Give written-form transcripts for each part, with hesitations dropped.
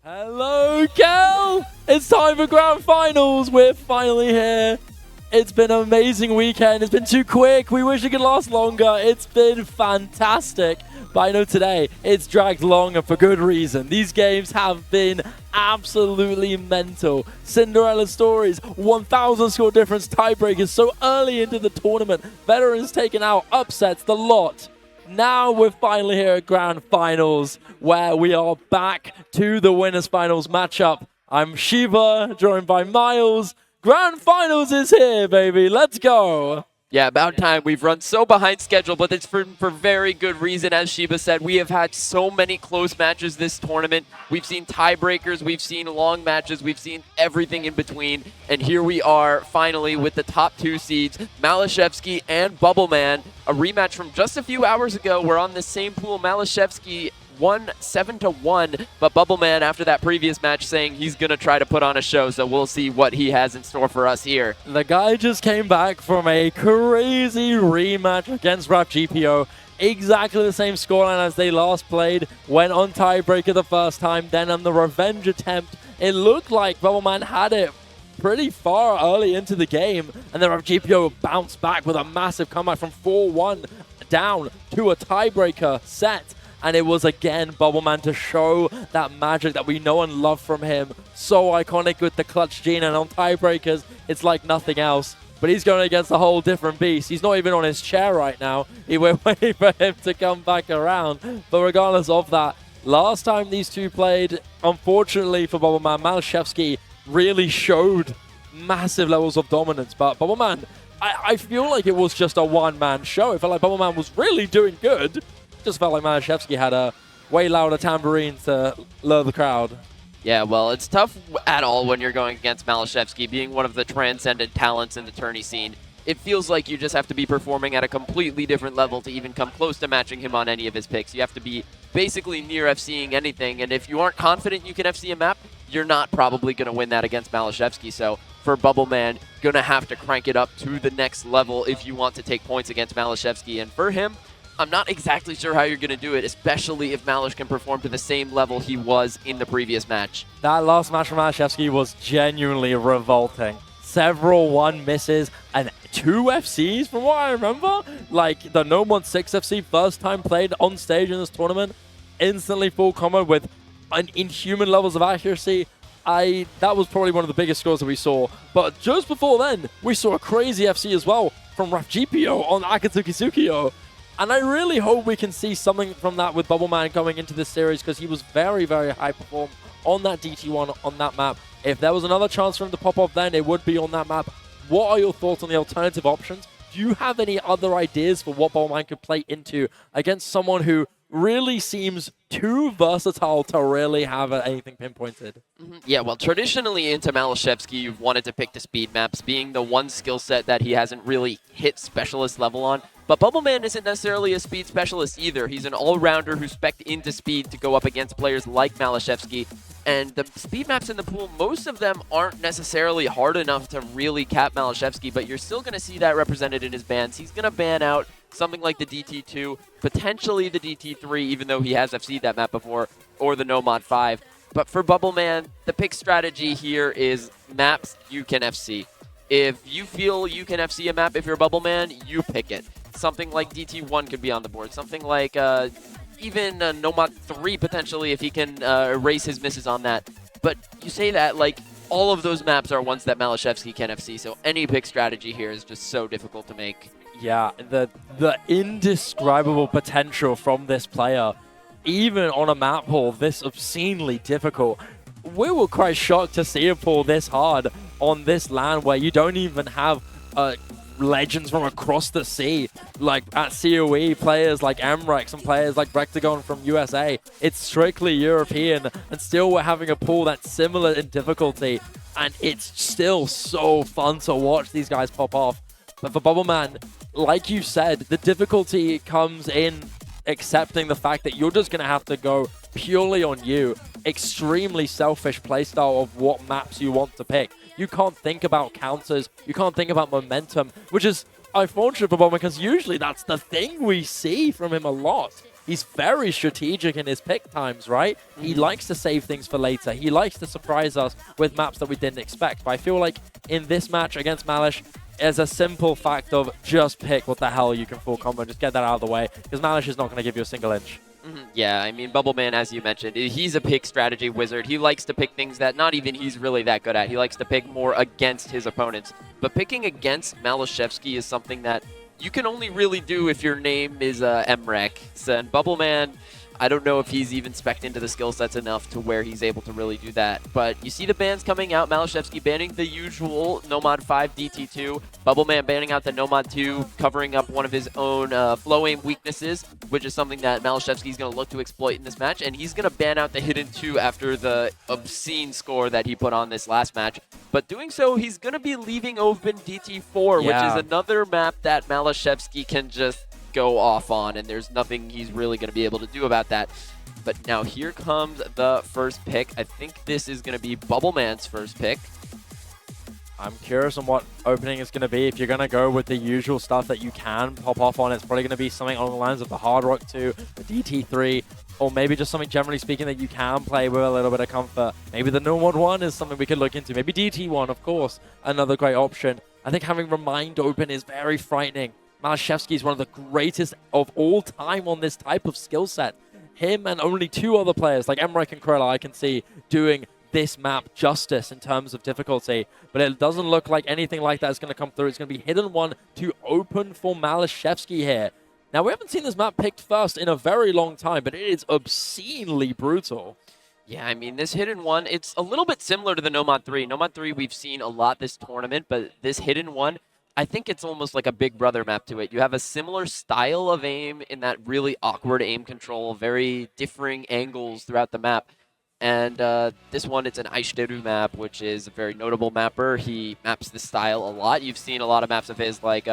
Hello, KEL! It's time for Grand Finals. We're finally here. It's been an amazing weekend. It's been too quick. We wish it could last longer. It's been fantastic. But I know today it's dragged longer for good reason. These games have been absolutely mental. Cinderella stories, 1,000 score difference tiebreakers so early into the tournament. Veterans taken out, upsets, the lot. Now we're finally here at Grand Finals, where we are back to the Winners Finals matchup. I'm Shiva, joined by Miles. Grand Finals is here, baby. Let's go. Yeah, about time. We've run so behind schedule, but it's for very good reason. As Shiba said, we have had so many close matches this tournament. We've seen tiebreakers, we've seen long matches, we've seen everything in between. And here we are, finally, with the top two seeds, MALISZEWSKI and Bubbleman. A rematch from just a few hours ago. We're on the same pool. MALISZEWSKI won 7-1, but Bubbleman, after that previous match, saying he's going to try to put on a show, so we'll see what he has in store for us here. The guy just came back from a crazy rematch against RapGPO. Exactly the same scoreline as they last played. Went on tiebreaker the first time, then on the revenge attempt, it looked like Bubbleman had it pretty far early into the game, and then RapGPO bounced back with a massive comeback from 4-1 down to a tiebreaker set. And it was again Bubbleman to show that magic that we know and love from him. So iconic with the clutch gene, and on tiebreakers, it's like nothing else. But he's going against a whole different beast. He's not even on his chair right now. We're waiting for him to come back around. But regardless of that, last time these two played, unfortunately for Bubbleman, MALISZEWSKI really showed massive levels of dominance. But Bubbleman, I feel like it was just a one-man show. It felt like Bubbleman was really doing good. Just felt like MALISZEWSKI had a way louder tambourine to lure the crowd. Yeah, well, it's tough at all when you're going against MALISZEWSKI, being one of the transcendent talents in the tourney scene. It feels like you just have to be performing at a completely different level to even come close to matching him on any of his picks. You have to be basically near FCing anything, and if you aren't confident you can FC a map, you're not probably going to win that against MALISZEWSKI. So for Bubbleman, going to have to crank it up to the next level if you want to take points against MALISZEWSKI. And for him, I'm not exactly sure how you're going to do it, especially if Malish can perform to the same level he was in the previous match. That last match from MALISZEWSKI was genuinely revolting. Several 1 misses and 2 FCs from what I remember. Like the No Mod 6 FC first time played on stage in this tournament. Instantly full combo with inhuman levels of accuracy. That was probably one of the biggest scores that we saw. But just before then, we saw a crazy FC as well from RapGPO on Akatsuki Tsukio. And I really hope we can see something from that with Bubbleman going into this series, because he was very, very high perform on that DT1 on that map. If there was another chance for him to pop off then, it would be on that map. What are your thoughts on the alternative options? Do you have any other ideas for what Bubbleman could play into against someone who really seems too versatile to really have anything pinpointed? Yeah, well, traditionally into MALISZEWSKI, you've wanted to pick the speed maps, being the one skill set that he hasn't really hit specialist level on. But Bubbleman isn't necessarily a speed specialist either. He's an all-rounder who's spec'd into speed to go up against players like MALISZEWSKI. And the speed maps in the pool, most of them aren't necessarily hard enough to really cap MALISZEWSKI, but you're still going to see that represented in his bans. He's going to ban out something like the DT2, potentially the DT3, even though he has FC'd that map before, or the No Mod 5. But for Bubbleman, the pick strategy here is maps you can FC. If you feel you can FC a map, if you're Bubbleman, you pick it. Something like DT1 could be on the board. Something like even No Mod 3 potentially, if he can erase his misses on that. But you say that, like, all of those maps are ones that MALISZEWSKI can FC, so any pick strategy here is just so difficult to make. Yeah, the indescribable potential from this player, even on a map pool this obscenely difficult. We were quite shocked to see a pool this hard on this LAN where you don't even have legends from across the sea, like at COE, players like Amrex and players like Rectagon from USA. It's strictly European, and still we're having a pool that's similar in difficulty, and it's still so fun to watch these guys pop off. But for Bubbleman, like you said, the difficulty comes in accepting the fact that you're just going to have to go purely on you. Extremely selfish playstyle of what maps you want to pick. You can't think about counters. You can't think about momentum, which is unfortunate for Bubbleman because usually that's the thing we see from him a lot. he's very strategic in his pick times, right? He likes to save things for later. He likes to surprise us with maps that we didn't expect. But I feel like in this match against Malish, there's a simple fact of just pick what the hell you can full combo. Just get that out of the way, because Malish is not going to give you a single inch. Yeah, I mean, Bubbleman, as you mentioned, he's a pick strategy wizard. He likes to pick things that not even he's really that good at. He likes to pick more against his opponents. But picking against MALISZEWSKI is something that you can only really do if your name is MREC. And Bubbleman, I don't know if he's even spec'd into the skill sets enough to where he's able to really do that. But you see the bans coming out. MALISZEWSKI banning the usual Nomad 5 DT2. Bubbleman banning out the Nomad 2, covering up one of his own flow aim weaknesses, which is something that MALISZEWSKI is going to look to exploit in this match. And he's going to ban out the Hidden 2 after the obscene score that he put on this last match. But doing so, he's going to be leaving open DT4, which is another map that MALISZEWSKI can just go off on, and there's nothing he's really going to be able to do about that. But now here comes the first pick. I think this is going to be Bubbleman's first pick. I'm curious on what opening is going to be. If you're going to go with the usual stuff that you can pop off on, it's probably going to be something along the lines of the Hard Rock 2, the DT3, or maybe just something generally speaking that you can play with a little bit of comfort. Maybe the Nomad 1 is something we could look into. Maybe DT1, of course, another great option. I think having Remind open is very frightening. MALISZEWSKI is one of the greatest of all time on this type of skill set. Him and only two other players like Emrek and Krilla I can see doing this map justice in terms of difficulty, but it doesn't look like anything like that is going to come through. It's going to be Hidden 1 to open for MALISZEWSKI here. Now, we haven't seen this map picked first in a very long time, but it is obscenely brutal. Yeah, I mean, this Hidden 1, it's a little bit similar to the Nomad 3. Nomad 3 we've seen a lot this tournament, but this Hidden 1, I think it's almost like a Big Brother map to it. You have a similar style of aim in that really awkward aim control, very differing angles throughout the map. And this one, it's an Aishiteru map, which is a very notable mapper. He maps this style a lot. You've seen a lot of maps of his, like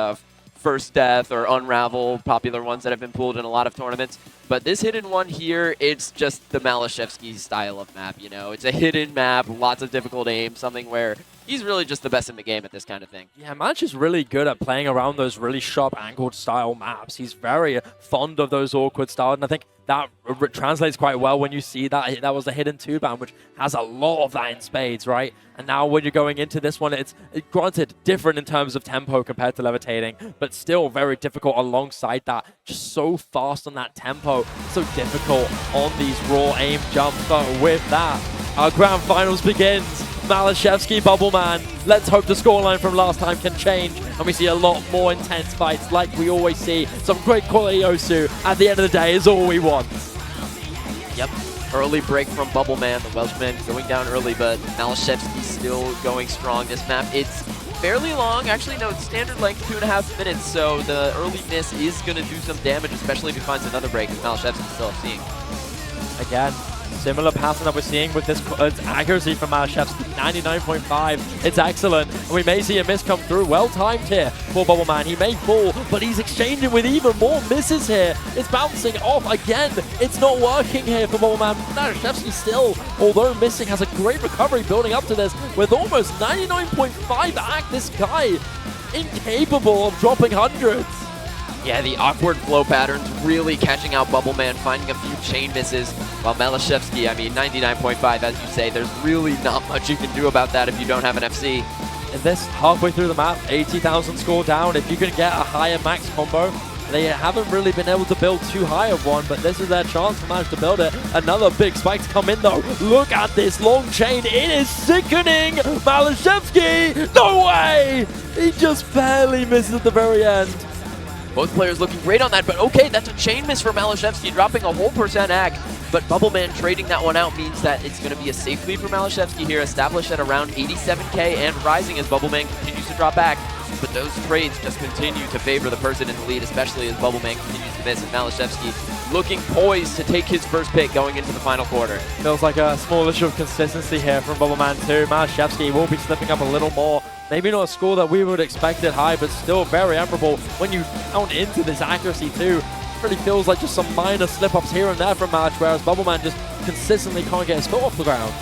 First Death or Unravel, popular ones that have been pulled in a lot of tournaments. But this Hidden 1 here, it's just the MALISZEWSKI style of map, you know? It's a hidden map, lots of difficult aim, something where he's really just the best in the game at this kind of thing. Yeah, Malish is really good at playing around those really sharp angled style maps. He's very fond of those awkward style, and I think that translates quite well when you see that. That was the Hidden 2 ban, which has a lot of that in spades, right? And now when you're going into this one, it's granted different in terms of tempo compared to Levitating, but still very difficult alongside that. Just so fast on that tempo, so difficult on these raw aim jumps. But with that, our grand finals begins. MALISZEWSKI, Bubbleman. Let's hope the scoreline from last time can change and we see a lot more intense fights like we always see. Some great quality Osu at the end of the day is all we want. Yep. Early break from Bubbleman, the Welshman going down early, but MALISZEWSKI still going strong. This map, it's fairly long. Actually, no, it's standard length, 2.5 minutes, so the early miss is going to do some damage, especially if he finds another break, as MALISZEWSKI still seeing. Again, similar pattern that we're seeing with this accuracy from MALISZEWSKI, 99.5. It's excellent. And we may see a miss come through. Well timed here for Bubbleman. He may fall, but he's exchanging with even more misses here. It's bouncing off again. It's not working here for Bubbleman. MALISZEWSKI still, although missing, has a great recovery building up to this with almost 99.5 act. This guy, incapable of dropping hundreds. Yeah, the awkward flow patterns really catching out Bubbleman, finding a few chain misses, while MALISZEWSKI, I mean, 99.5, as you say, there's really not much you can do about that if you don't have an FC. In this, halfway through the map, 80,000 score down. If you can get a higher max combo, they haven't really been able to build too high of one, but this is their chance to manage to build it. Another big spike to come in, though. Look at this long chain. It is sickening. MALISZEWSKI, no way! He just barely misses at the very end. Both players looking great on that, but okay, that's a chain miss for MALISZEWSKI, dropping a whole % ag. But Bubbleman trading that one out means that it's going to be a safe lead for MALISZEWSKI here, established at around 87k and rising as Bubbleman continues to drop back. But those trades just continue to favor the person in the lead, especially as Bubbleman continues to miss, and MALISZEWSKI looking poised to take his first pick going into the final quarter. Feels like a small issue of consistency here from Bubbleman too. MALISZEWSKI will be slipping up a little more. Maybe not a score that we would expect it high, but still very admirable when you count into this accuracy too. It really feels like just some minor slip-ups here and there from Malish, whereas Bubbleman just consistently can't get his foot off the ground.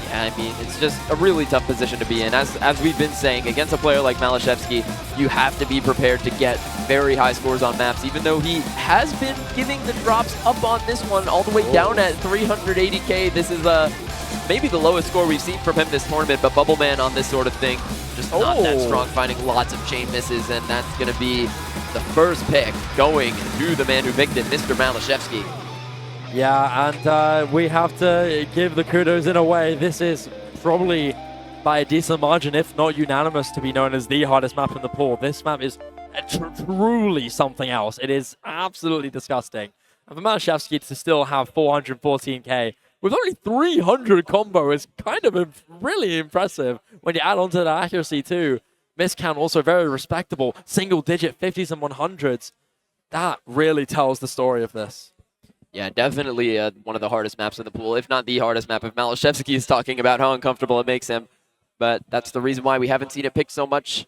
Yeah, I mean, it's just a really tough position to be in. As we've been saying, against a player like MALISZEWSKI, you have to be prepared to get very high scores on maps, even though he has been giving the drops up on this one all the way down at 380k. This is maybe the lowest score we've seen from him this tournament, but Bubbleman on this sort of thing, just not that strong, finding lots of chain misses, and that's going to be the first pick going to the man who picked it, Mr. MALISZEWSKI. Yeah, and we have to give the kudos in a way. This is probably by a decent margin, if not unanimous, to be known as the hardest map in the pool. This map is truly something else. It is absolutely disgusting. And for MALISZEWSKI to still have 414k with only 300 combo is kind of really impressive when you add on to the accuracy too. Miss count also very respectable. Single digit 50s and 100s. That really tells the story of this. Yeah, definitely one of the hardest maps in the pool, if not the hardest map, if MALISZEWSKI is talking about how uncomfortable it makes him. But that's the reason why we haven't seen it picked so much.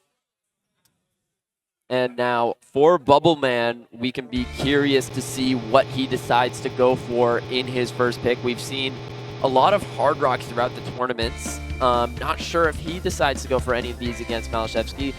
And now for Bubbleman, we can be curious to see what he decides to go for in his first pick. We've seen a lot of Hard Rocks throughout the tournaments. Not sure if he decides to go for any of these against MALISZEWSKI.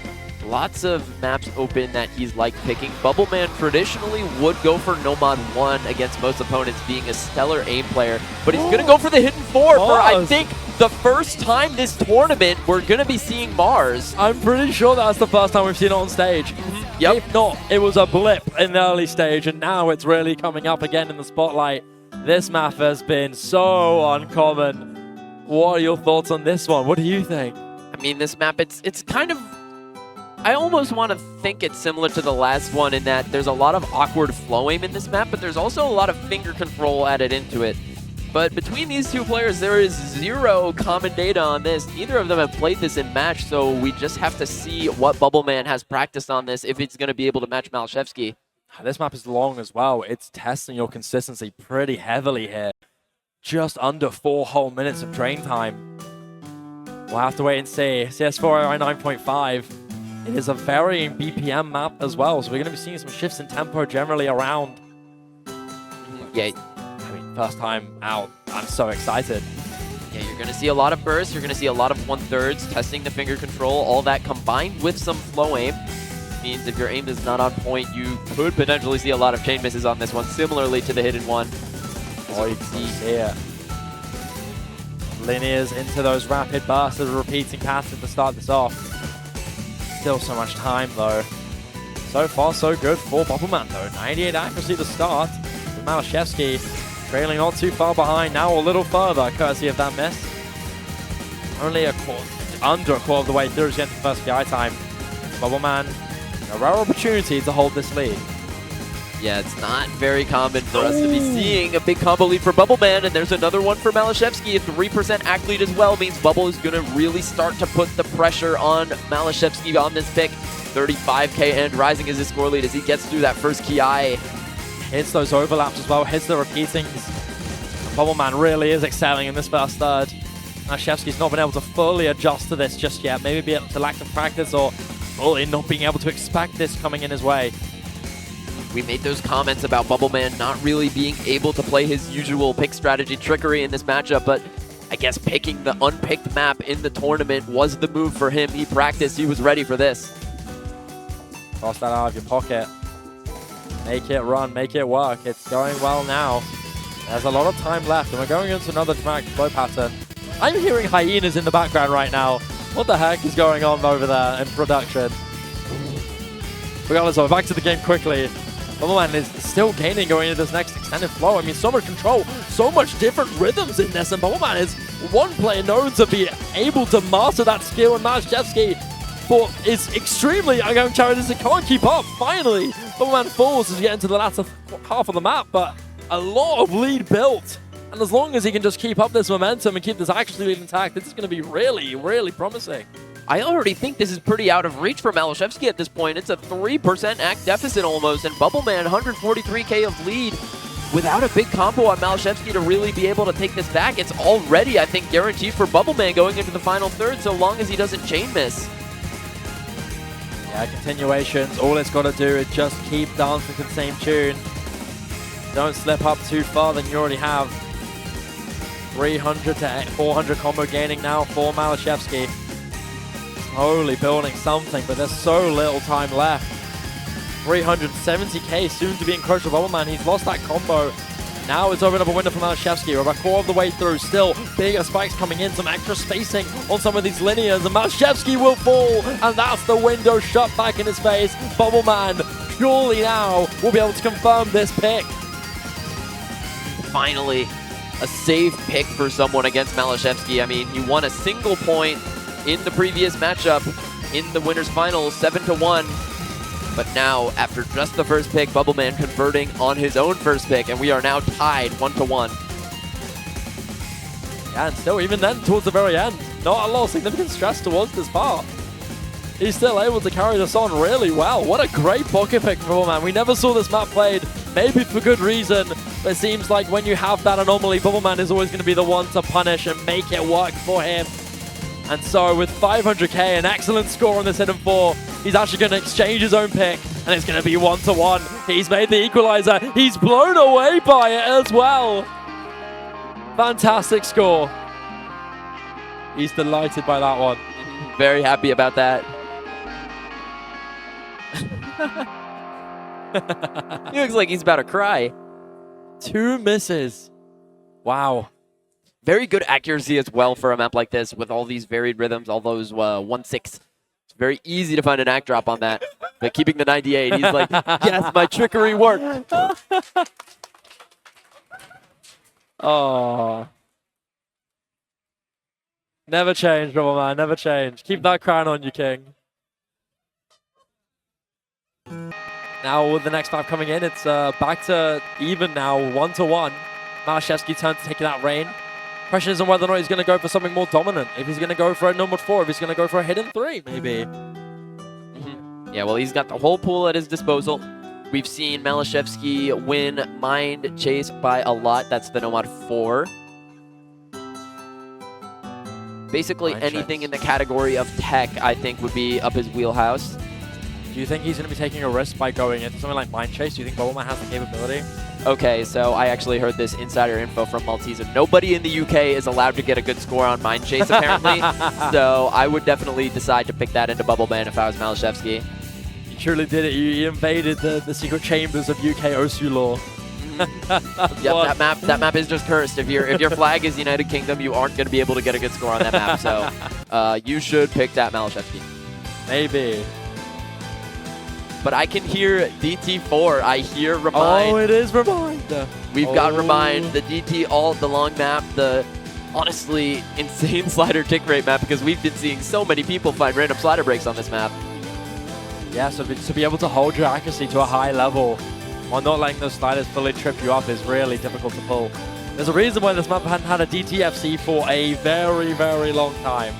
Lots of maps open that he's like picking. Bubbleman traditionally would go for Nomad 1 against most opponents, being a stellar aim player. But he's going to go for the Hidden 4 for, I think, the first time this tournament we're going to be seeing Mars. I'm pretty sure that's the first time we've seen it on stage. Yep. If not, it was a blip in the early stage, and now it's really coming up again in the spotlight. This map has been so uncommon. What are your thoughts on this one? What do you think? I mean, this map, it's kind of... I almost want to think it's similar to the last one in that there's a lot of awkward flow aim in this map, but there's also a lot of finger control added into it. But between these two players, there is zero common data on this. Neither of them have played this in match, so we just have to see what Bubbleman has practiced on this if it's going to be able to match MALISZEWSKI. This map is long as well. It's testing your consistency pretty heavily here. Just under 4 whole minutes of drain time. We'll have to wait and see. CS4 AI 9.5. It is a varying BPM map as well, so we're going to be seeing some shifts in tempo generally around. Yeah. I mean, first time out, I'm so excited. Yeah, you're going to see a lot of bursts, you're going to see a lot of 1/3s, testing the finger control, all that combined with some flow aim. Means if your aim is not on point, you could potentially see a lot of chain misses on this one, similarly to the Hidden 1. Oh, you can see here. Linears into those rapid bursts of a repeating pattern to start this off. Still so much time though. So far so good for Bubbleman though. 98 accuracy to start. With MALISZEWSKI trailing not too far behind. Now a little further courtesy of that miss. Only under a quarter of the way through is getting the first PI time. Bubbleman, a rare opportunity to hold this lead. Yeah, it's not very common for us to be seeing a big combo lead for Bubbleman, and there's another one for MALISZEWSKI. A 3% act lead as well means Bubble is going to really start to put the pressure on MALISZEWSKI on this pick. 35k and rising as his score lead as he gets through that first KI. Hits those overlaps as well, hits the repeatings. Bubbleman really is excelling in this first third. MALISZEWSKI's not been able to fully adjust to this just yet. Maybe the lack of practice or in not being able to expect this coming in his way. We made those comments about Bubbleman not really being able to play his usual pick strategy trickery in this matchup, but I guess picking the unpicked map in the tournament was the move for him. He practiced, he was ready for this. Cross that out of your pocket. Make it run, make it work. It's going well now. There's a lot of time left, and we're going into another dramatic flow pattern. I'm hearing hyenas in the background right now. What the heck is going on over there in production? Regardless of, back to the game quickly. Bubbleman is still gaining going into this next extended flow. I mean, so much control, so much different rhythms in this, and Bubbleman is one player known to be able to master that skill, and MALISZEWSKI is extremely challenging. Can't keep up. Finally, Bubbleman falls as we get into the latter half of the map, but a lot of lead built. And as long as he can just keep up this momentum and keep this actually lead intact, this is going to be really, really promising. I already think this is pretty out of reach for MALISZEWSKI at this point. It's a 3% act deficit almost, and Bubbleman 143k of lead without a big combo on MALISZEWSKI to really be able to take this back. It's already, I think, guaranteed for Bubbleman going into the final third so long as he doesn't chain miss. Yeah, continuations. All it's got to do is just keep dancing to the same tune. Don't slip up too far than you already have. 300 to 400 combo gaining now for MALISZEWSKI. Slowly building something, but there's so little time left. 370k soon to be encroached with Bubbleman. He's lost that combo. Now it's opened up a window for MALISZEWSKI. We're about quarter of the way through. Still, bigger spikes coming in. Some extra spacing on some of these linears. And MALISZEWSKI will fall. And that's the window shut back in his face. Bubbleman, surely now, will be able to confirm this pick. Finally, a safe pick for someone against MALISZEWSKI. I mean, he won a single point in the previous matchup in the winners finals, 7-1. But now, after just the first pick, Bubbleman converting on his own first pick, and we are now tied 1-1. Yeah, and still, even then, towards the very end, not a lot of significant stress towards this part. He's still able to carry this on really well. What a great pocket pick for Bubbleman. We never saw this map played, maybe for good reason, but it seems like when you have that anomaly, Bubbleman is always going to be the one to punish and make it work for him. And so with 500k, an excellent score on this hidden 4, he's actually going to exchange his own pick, and it's going to be 1-1. He's made the equalizer. He's blown away by it as well. Fantastic score. He's delighted by that one. Very happy about that. He looks like he's about to cry. 2 misses. Wow. Very good accuracy as well for a map like this with all these varied rhythms, all those 1-6. It's very easy to find an act drop on that. But keeping the 98, he's like, yes, my trickery worked. Oh. Never change, Bubbleman, never change. Keep that crown on you, King. Now with the next 5 coming in, it's back to even now, 1-1. MALISZEWSKI turn to take that reign. Question is on whether or not he's going to go for something more dominant. If he's going to go for a normal 4, if he's going to go for a hidden 3, maybe. Yeah, well, he's got the whole pool at his disposal. We've seen MALISZEWSKI win Mind Chase by a lot. That's the Nomad 4. Basically, anything in the category of tech, I think, would be up his wheelhouse. Do you think he's going to be taking a risk by going into something like Mind Chase? Do you think Bubbleman has the capability? Okay, so I actually heard this insider info from Malteser. Nobody in the UK is allowed to get a good score on Mind Chase, apparently. So I would definitely decide to pick that into Bubbleman if I was MALISZEWSKI. You truly did it. You invaded the secret chambers of UK OSU law. Yep, that map is just cursed. If your flag is United Kingdom, you aren't going to be able to get a good score on that map. So you should pick that MALISZEWSKI. Maybe. But I can hear DT4. I hear Remind. Oh, it is Remind. We've got Remind, the DT alt, the long map, the honestly insane slider tick rate map, because we've been seeing so many people find random slider breaks on this map. Yeah, so to be able to hold your accuracy to a high level while not letting those sliders fully trip you up is really difficult to pull. There's a reason why this map hadn't had a DTFC for a very, very long time.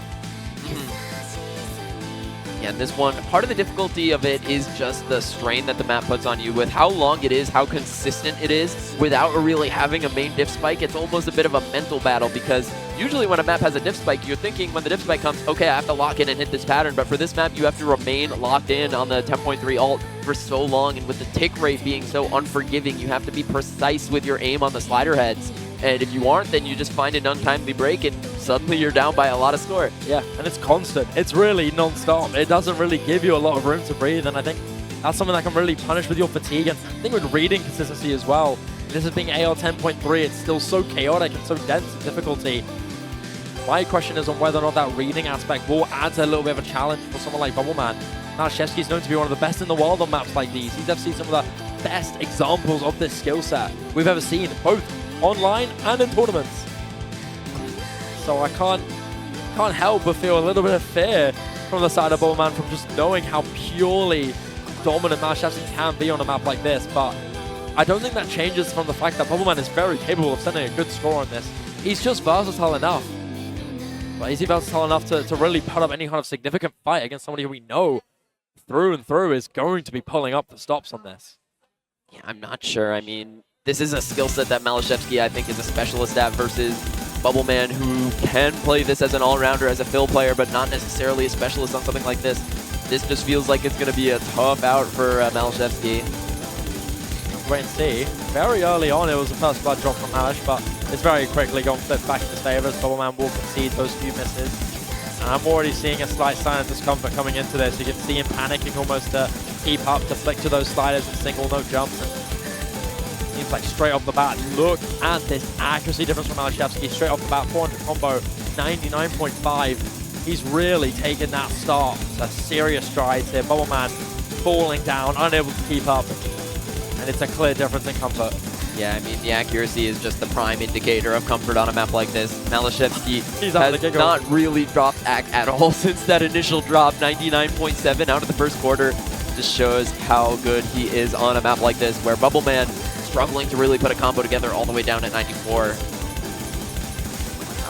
Yeah, and this one, part of the difficulty of it is just the strain that the map puts on you with how long it is, how consistent it is, without really having a main diff spike. It's almost a bit of a mental battle, because usually when a map has a diff spike, you're thinking when the diff spike comes, okay, I have to lock in and hit this pattern, but for this map, you have to remain locked in on the 10.3 alt for so long, and with the tick rate being so unforgiving, you have to be precise with your aim on the slider heads. And if you aren't, then you just find an untimely break, and suddenly you're down by a lot of score. Yeah, and it's constant. It's really non-stop. It doesn't really give you a lot of room to breathe, and I think that's something that can really punish with your fatigue, and I think with reading consistency as well. This is being AL 10.3, it's still so chaotic and so dense in difficulty. My question is on whether or not that reading aspect will add to a little bit of a challenge for someone like Bubbleman. MALISZEWSKI is known to be one of the best in the world on maps like these. He's definitely some of the best examples of this skill set we've ever seen, both online and in tournaments. So I can't help but feel a little bit of fear from the side of Bubbleman from just knowing how purely dominant MALISZEWSKI can be on a map like this. But I don't think that changes from the fact that Bubbleman is very capable of sending a good score on this. He's just versatile enough. But is he versatile enough to really put up any kind of significant fight against somebody who we know through and through is going to be pulling up the stops on this? Yeah, I'm not sure. I mean, this is a skill set that MALISZEWSKI, I think, is a specialist at versus Bubbleman, who can play this as an all-rounder, as a fill player, but not necessarily a specialist on something like this. This just feels like it's going to be a tough out for MALISZEWSKI. Wait and see. Very early on, it was the first blood drop from Malish, but it's very quickly going to flip back in his favor. Bubbleman will concede those few misses. And I'm already seeing a slight sign of discomfort coming into this. You can see him panicking almost to keep up to flick to those sliders and single, no jumps. And seems like straight off the bat, look at this accuracy difference from MALISZEWSKI. Straight off the bat, 400 combo, 99.5. He's really taken that start to serious strides here. Bubbleman falling down, unable to keep up. And it's a clear difference in comfort. Yeah, I mean, the accuracy is just the prime indicator of comfort on a map like this. MALISZEWSKI has not really dropped at all since that initial drop. 99.7 out of the first quarter. Just shows how good he is on a map like this, where Bubbleman struggling to really put a combo together all the way down at 94.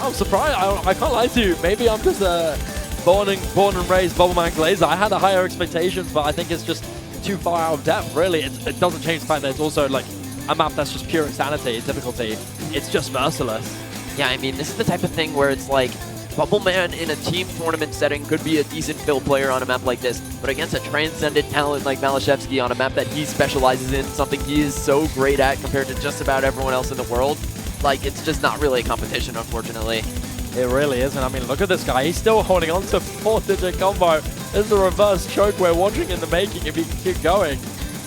I'm surprised. I can't lie to you. Maybe I'm just a born and raised Bubbleman Glazer. I had a higher expectation, but I think it's just too far out of depth, really. It doesn't change the fact that it's also like a map that's just pure insanity, difficulty. It's just merciless. Yeah, I mean, this is the type of thing where it's like, Bubbleman in a team tournament setting could be a decent fill player on a map like this, but against a transcendent talent like MALISZEWSKI on a map that he specializes in, something he is so great at compared to just about everyone else in the world, like, it's just not really a competition, unfortunately. It really isn't. I mean, look at this guy. He's still holding on to a 4-digit combo. This is a reverse choke we're watching in the making if he can keep going.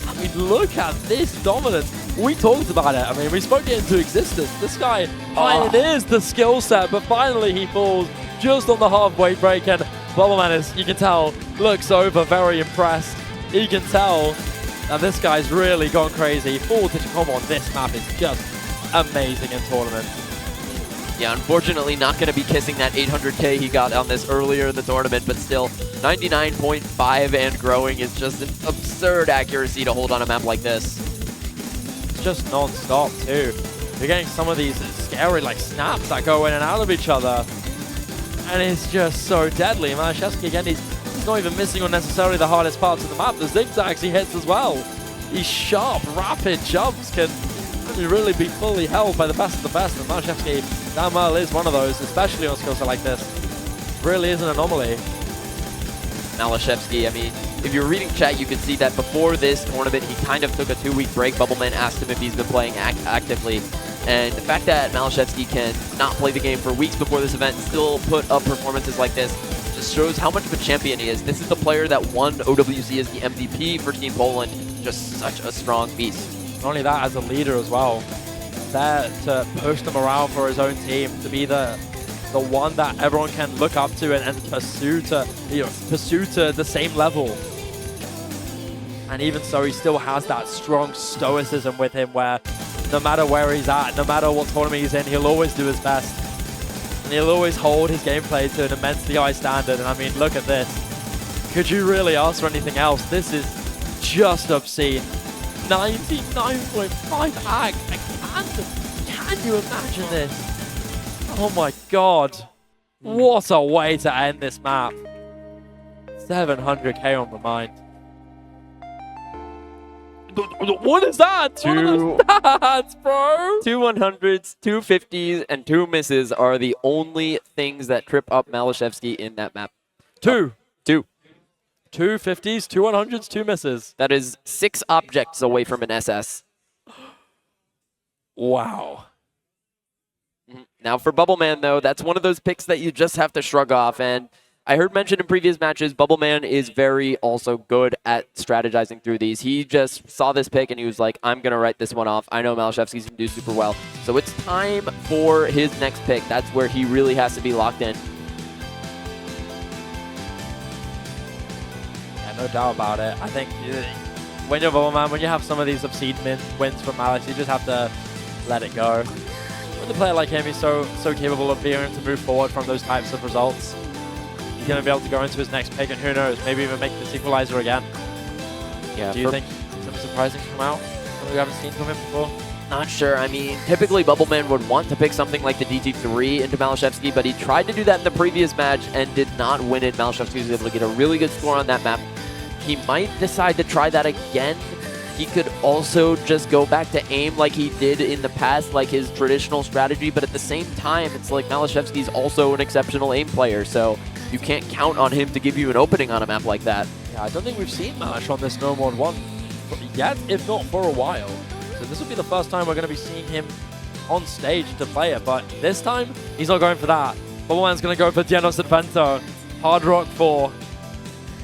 I mean, look at this dominance. We talked about it. I mean, we spoke it into existence. This guy pioneers the skill set, but finally he falls just on the halfway break, and Bubbleman is, you can tell, looks over, very impressed. You can tell that this guy's really gone crazy. 4-digit combo on this map is just amazing in tournament. Yeah, unfortunately not going to be kissing that 800K he got on this earlier in the tournament, but still, 99.5 and growing is just an absurd accuracy to hold on a map like this. It's just non-stop too. You're getting some of these scary like snaps that go in and out of each other. And it's just so deadly. MALISZEWSKI, again, he's not even missing on necessarily the hardest parts of the map. The zigzags he hits as well. These sharp, rapid jumps can really be fully held by the best of the best. And MALISZEWSKI, damn well, is one of those, especially on skill set like this. Really is an anomaly. MALISZEWSKI, I mean, if you're reading chat, you can see that before this tournament, he kind of took a 2-week break. Bubbleman asked him if he's been playing actively. And the fact that MALISZEWSKI can not play the game for weeks before this event and still put up performances like this just shows how much of a champion he is. This is the player that won OWC as the MVP for Team Poland. Just such a strong beast. Not only that, as a leader as well. There to push them around for his own team, to be the one that everyone can look up to and pursue to, pursue to the same level. And even so, he still has that strong stoicism with him where no matter where he's at, no matter what tournament he's in, he'll always do his best. And he'll always hold his gameplay to an immensely high standard. And I mean, look at this. Could you really ask for anything else? This is just obscene. 99.5 ag. Can you imagine this? Oh my god. What a way to end this map. 700k on the mind. What is that? What are those stats, bro? 2 100s, 2 50s, and 2 misses are the only things that trip up MALISZEWSKI in that map. Two 2 50s, 2 100s, 2 misses. That is 6 objects away from an SS. Wow. Now for Bubbleman, though, that's one of those picks that you just have to shrug off. And I heard mentioned in previous matches, Bubbleman is very also good at strategizing through these. He just saw this pick and he was like, I'm going to write this one off. I know MALISZEWSKI's going to do super well. So it's time for his next pick. That's where he really has to be locked in. Yeah, no doubt about it. I think when you're Bubbleman, when you have some of these obscene wins from Malice, you just have to let it go. With a player like him, he's so capable of being able to move forward from those types of results. He's going to be able to go into his next pick, and who knows, maybe even make this equalizer again. Yeah. Do you think something surprising come out that we haven't seen from him before? Not sure. I mean, typically Bubbleman would want to pick something like the DT3 into MALISZEWSKI, but he tried to do that in the previous match and did not win it. MALISZEWSKI was able to get a really good score on that map. He might decide to try that again. He could also just go back to aim like he did in the past, like his traditional strategy, but at the same time, it's like MALISZEWSKI's also an exceptional aim player, so you can't count on him to give you an opening on a map like that. Yeah, I don't think we've seen Malish on this No More 1 yet, if not for a while. So this will be the first time we're going to be seeing him on stage to play it, but this time, he's not going for that. Bubbleman's going to go for Dienos Advento, Hard Rock 4.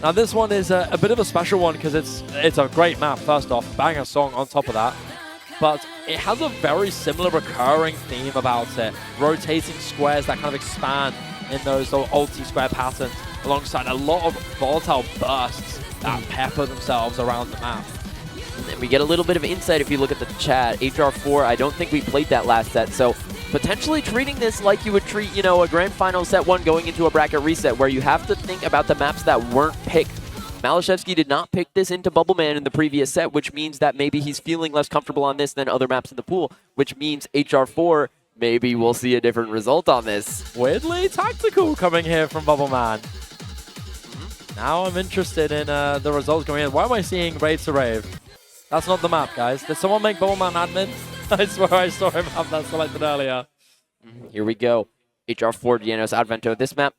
Now this one is a bit of a special one because it's a great map, first off, banger song on top of that. But it has a very similar recurring theme about it. Rotating squares that kind of expand in those little ulti square patterns alongside a lot of volatile bursts that pepper themselves around the map. And we get a little bit of insight if you look at the chat. HR4, I don't think we played that last set, so potentially treating this like you would treat, you know, a grand final set 1 going into a bracket reset where you have to think about the maps that weren't picked. MALISZEWSKI did not pick this into Bubbleman in the previous set, which means that maybe he's feeling less comfortable on this than other maps in the pool, which means HR4, maybe we'll see a different result on this. Weirdly tactical coming here from Bubbleman. Now I'm interested in the results going in. Why am I seeing Raid to Rave? That's not the map, guys. Did someone make Bubbleman admin? I swear I saw him have that selected earlier. Here we go. HR4 Genos Advento. This map,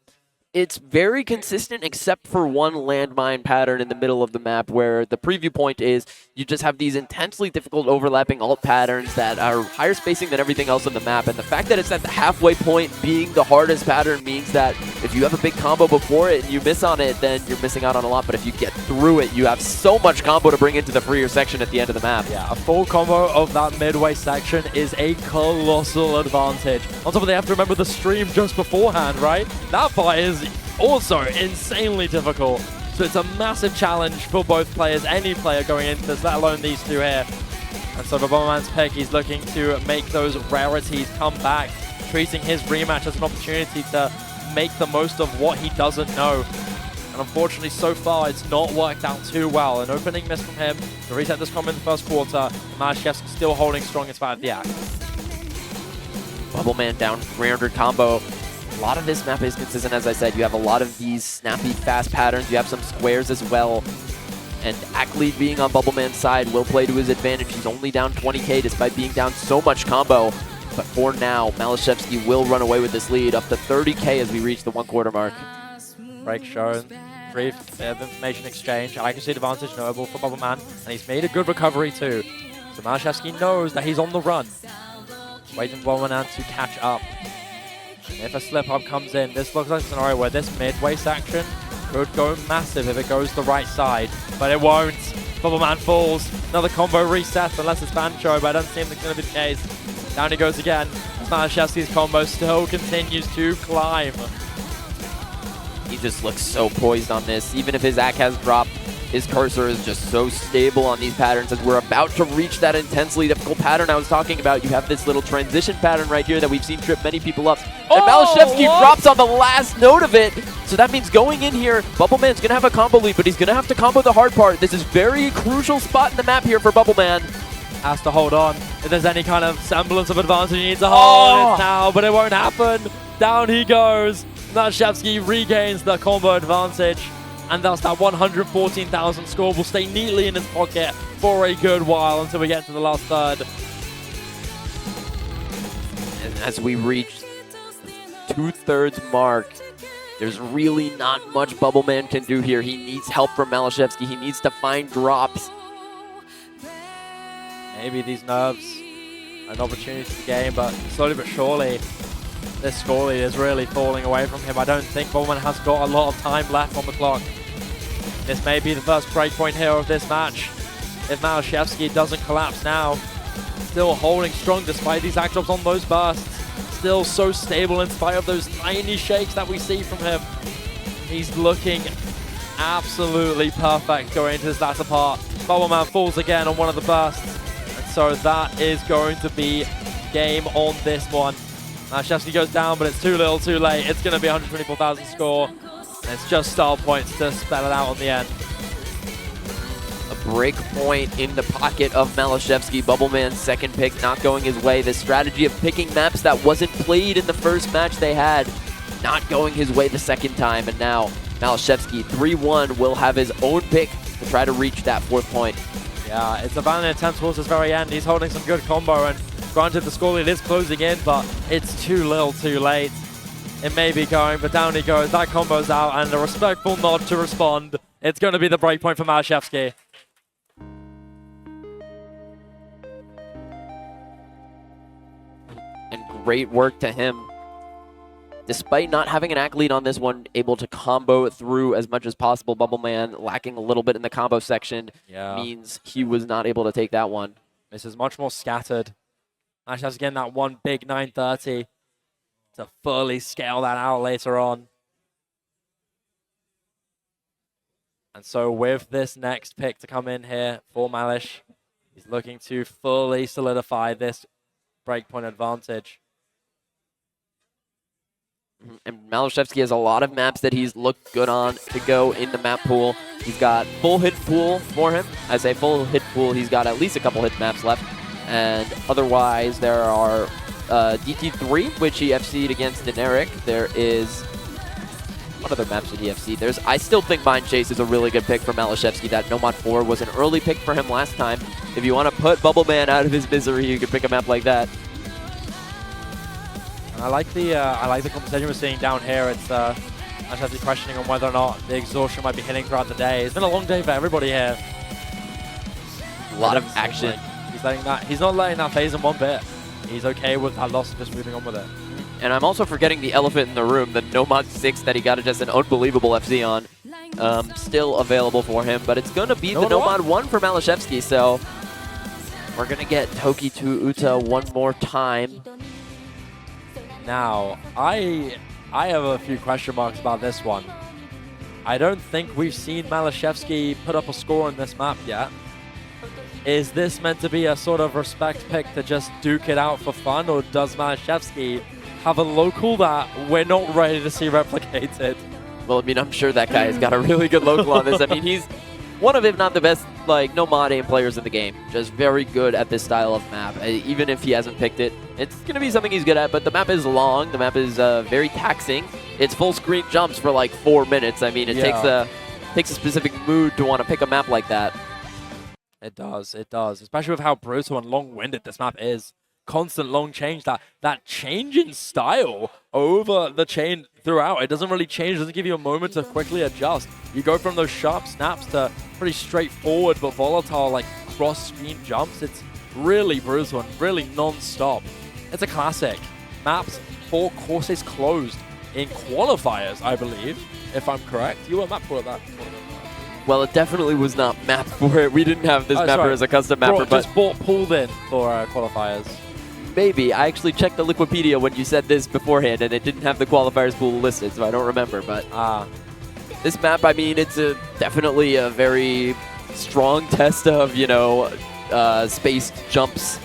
it's very consistent except for one landmine pattern in the middle of the map where the preview point is you just have these intensely difficult overlapping alt patterns that are higher spacing than everything else on the map. And the fact that it's at the halfway point being the hardest pattern means that if you have a big combo before it and you miss on it, then you're missing out on a lot. But if you get through it, you have so much combo to bring into the freer section at the end of the map. Yeah, a full combo of that midway section is a colossal advantage. On top of that, you have to remember the stream just beforehand, right? That fight is also insanely difficult. So it's a massive challenge for both players, any player going into this, let alone these two here. And so for Bubbleman's pick, he's looking to make those rarities come back, treating his rematch as an opportunity to make the most of what he doesn't know. And unfortunately, so far, it's not worked out too well. An opening miss from him to reset this combo in the first quarter. MALISZEWSKI still holding strong in spite of the act. Bubbleman down 300 combo. A lot of this map is consistent, as I said. You have a lot of these snappy, fast patterns. You have some squares as well. And Ackley being on Bubbleman's side will play to his advantage. He's only down 20k despite being down so much combo. But for now, MALISZEWSKI will run away with this lead up to 30k as we reach the 1/4 mark. Break shown. Brief information exchange. Accuracy advantage notable for Bubbleman. And he's made a good recovery too. So MALISZEWSKI knows that he's on the run. Waiting for Bubbleman to catch up. If a slip-up comes in, this looks like a scenario where this midway section could go massive if it goes the right side, but it won't. Bubbleman falls. Another combo resets unless it's Bancho, but I don't seem that's going to be the case. Down he goes again. MALISZEWSKI's combo still continues to climb. He just looks so poised on this. Even if his AC has dropped, his cursor is just so stable on these patterns as we're about to reach that intensely difficult pattern I was talking about. You have this little transition pattern right here that we've seen trip many people up. And MALISZEWSKI drops on the last note of it. So that means going in here, Bubbleman's going to have a combo lead, but he's going to have to combo the hard part. This is very crucial spot in the map here for Bubbleman. Has to hold on. If there's any kind of semblance of advantage, he needs to hold it now, but it won't happen. Down he goes. MALISZEWSKI regains the combo advantage. And thus that 114,000 score will stay neatly in his pocket for a good while until we get to the last third. And as we reach the 2/3 mark, there's really not much Bubbleman can do here. He needs help from MALISZEWSKI. He needs to find drops. Maybe these nerves are an opportunity to gain, but slowly but surely, this score lead is really falling away from him. I don't think Bubbleman has got a lot of time left on the clock. This may be the first breakpoint here of this match. If MALISZEWSKI doesn't collapse now, still holding strong despite these act drops on those bursts. Still so stable in spite of those tiny shakes that we see from him. He's looking absolutely perfect going into this latter part. Bubbleman falls again on one of the bursts. And so that is going to be game on this one. MALISZEWSKI goes down, but it's too little, too late. It's going to be 124,000 score. And it's just style points to spell it out on the end. A break point in the pocket of MALISZEWSKI. Bubbleman's second pick not going his way. The strategy of picking maps that wasn't played in the first match they had, not going his way the second time. And now MALISZEWSKI 3-1 will have his own pick to try to reach that 4th point. Yeah, it's a valiant attempt towards his very end. He's holding some good combo, and granted the score lead is closing in, but it's too little too late. It may be going, but down he goes. That combo's out, and a respectful nod to respond. It's going to be the breakpoint for MALISZEWSKI. And great work to him. despite not having an ACK lead on this one, able to combo it through as much as possible. Bubbleman lacking a little bit in the combo section means he was not able to take that one. This is much more scattered. Actually has to get that one big 930 to fully scale that out later on. And so with this next pick to come in here for Malish, he's looking to fully solidify this breakpoint advantage. And Maliszewski has a lot of maps that he's looked good on to go in the map pool. He's got full hit pool for him. I say full hit pool, he's got at least a couple hit maps left. And otherwise, there are DT3, which he FC'd against Generic. There is... What other maps did he FC? I still think Mind Chase is a really good pick for Maliszewski. That Nomad 4 was an early pick for him last time. If you want to put Bubbleman out of his misery, you could pick a map like that. I like the conversation we're seeing down here. It's actually questioning on whether or not the exhaustion might be hitting throughout the day. It's been a long day for everybody here. A lot of action. He's not letting that phase him one bit. He's okay with that loss and just moving on with it. And I'm also forgetting the elephant in the room, the Nomad 6 that he got just an unbelievable FC on. Still available for him, but it's going to be the Nomad 1 for Maliszewski, so we're going to get Toki to Uta one more time. Now, I have a few question marks about this one. I don't think we've seen Maliszewski put up a score on this map yet. Is this meant to be a sort of respect pick to just duke it out for fun, or does Maliszewski have a local that we're not ready to see replicated? Well, I mean, I'm sure that guy has got a really good local on this. I mean, he's one of, if not the best, like, Nomad aim players in the game. Just very good at this style of map. Even if he hasn't picked it, it's going to be something he's good at, but the map is long. The map is very taxing. It's full screen jumps for like 4 minutes. I mean, it takes a specific mood to want to pick a map like that. It does, especially with how brutal and long-winded this map is. Constant long change, that change in style over the chain throughout. It doesn't really change, doesn't give you a moment to quickly adjust. You go from those sharp snaps to pretty straightforward but volatile, like cross-screen jumps. It's really brutal and really non-stop. It's a classic. Maps for courses closed in qualifiers, I believe, if I'm correct. You were map for that tournament. Well, it definitely was not mapped for it. We didn't have this mapper as a custom mapper, but just pulled in for qualifiers. Maybe. I actually checked the Liquipedia when you said this beforehand, and it didn't have the qualifiers pool listed, so I don't remember. But this map, I mean, it's definitely a very strong test of, you know, spaced jumps.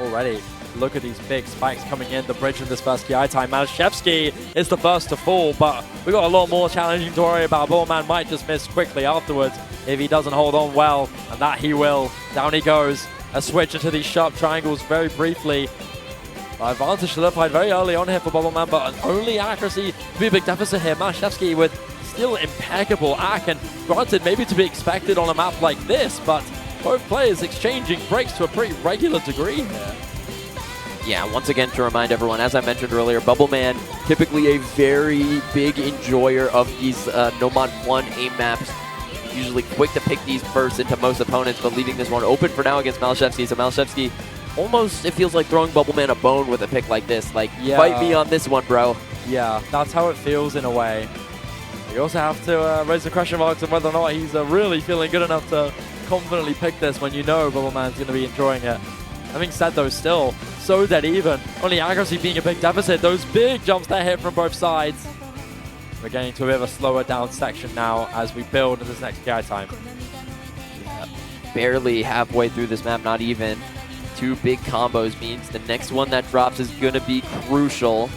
Already, look at these big spikes coming in the bridge in this first KI time. Maliszewski is the first to fall, but we got a lot more challenging to worry about. Bubbleman might just miss quickly afterwards if he doesn't hold on well, and that he will. Down he goes. A switch into these sharp triangles very briefly. Advantage solidified very early on here for Bubbleman, but an only accuracy to be a big deficit here. Maliszewski with still impeccable ACK, and granted, maybe to be expected on a map like this, but both players exchanging breaks to a pretty regular degree here. Yeah, once again, to remind everyone, as I mentioned earlier, Bubbleman, typically a very big enjoyer of these Nomad 1 aim maps. Usually quick to pick these first into most opponents, but leaving this one open for now against Maliszewski. So Maliszewski, almost, it feels like throwing Bubbleman a bone with a pick like this. Like, fight me on this one, bro. Yeah, that's how it feels in a way. You also have to raise the question marks on whether or not he's really feeling good enough to confidently pick this when you know Bubbleman's going to be enjoying it. Having said, though, still so dead even. Only accuracy being a big deficit. Those big jumps that hit from both sides. We're getting to a bit of a slower down section now as we build in this next KI time. Yeah, barely halfway through this map, not even. 2 big combos means the next one that drops is going to be crucial.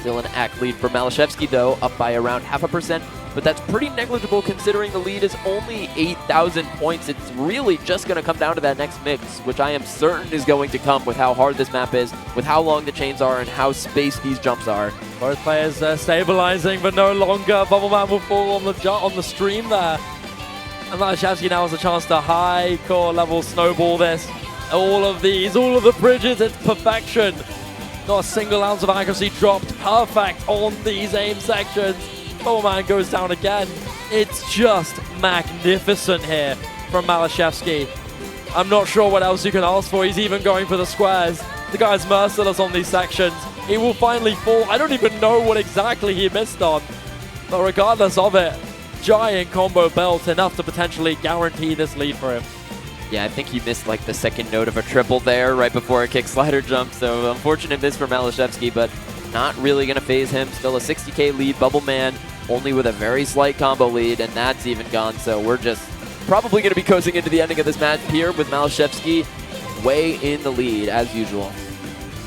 Still an ACK lead for Maliszewski, though, up by around 0.5%. But that's pretty negligible considering the lead is only 8,000 points. It's really just going to come down to that next mix, which I am certain is going to come with how hard this map is, with how long the chains are, and how spaced these jumps are. Both players stabilizing, but no longer. Bubbleman will fall on the stream there. And Maliszewski now has a chance to high core level snowball this. All of the bridges, it's perfection. Not a single ounce of accuracy dropped. Perfect on these aim sections. Bubbleman goes down again. It's just magnificent here from Maliszewski. I'm not sure what else you can ask for. He's even going for the squares. The guy's merciless on these sections. He will finally fall. I don't even know what exactly he missed on. But regardless of it, giant combo belt, enough to potentially guarantee this lead for him. Yeah, I think he missed like the second note of a triple there right before a kick slider jump. So unfortunate miss for MALISZEWSKI, but not really going to phase him. Still a 60k lead. Bubbleman only with a very slight combo lead, and that's even gone. So we're just probably going to be coasting into the ending of this match here with MALISZEWSKI way in the lead as usual.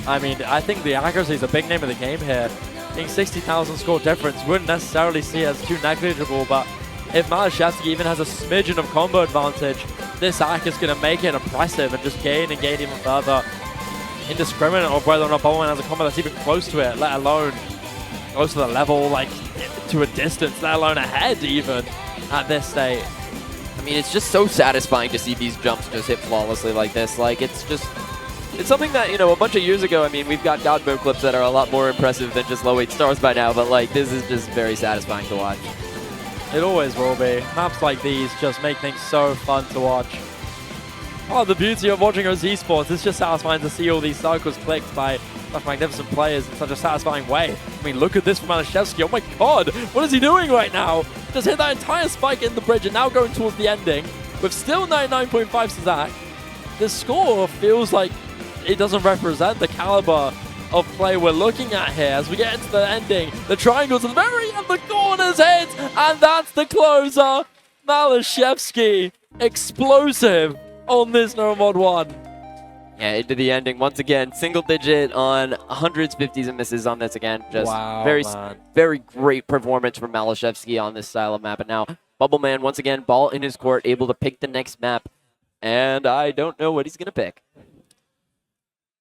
I mean, I think the accuracy is a big name of the game here. Being 60,000 score difference wouldn't necessarily see it as too negligible, but if MALISZEWSKI even has a smidgen of combo advantage, this hack is going to make it impressive and just gain even further. Indiscriminate of whether or not Bubbleman has a combo that's even close to it, let alone close to the level, like to a distance, let alone ahead even at this state. I mean, it's just so satisfying to see these jumps just hit flawlessly like this. Like, it's something that, you know, a bunch of years ago, I mean, we've got God Mode clips that are a lot more impressive than just low 8 stars by now, but like, this is just very satisfying to watch. It always will be. Maps like these just make things so fun to watch. Oh, the beauty of watching those esports, it's just satisfying to see all these circles clicked by such magnificent players in such a satisfying way. I mean, look at this from MALISZEWSKI. Oh my god, what is he doing right now? Just hit that entire spike in the bridge and now going towards the ending with still 99.5 to Zach. The score feels like it doesn't represent the caliber of play we're looking at here as we get into the ending. The triangle to the very end, the corners hit, and that's the closer. MALISZEWSKI, explosive on this No Mod 1. Yeah, into the ending once again. Single digit on hundreds, 50s, and misses on this again. Just wow, very great performance from MALISZEWSKI on this style of map. And now Bubbleman once again, ball in his court, able to pick the next map. And I don't know what he's gonna pick.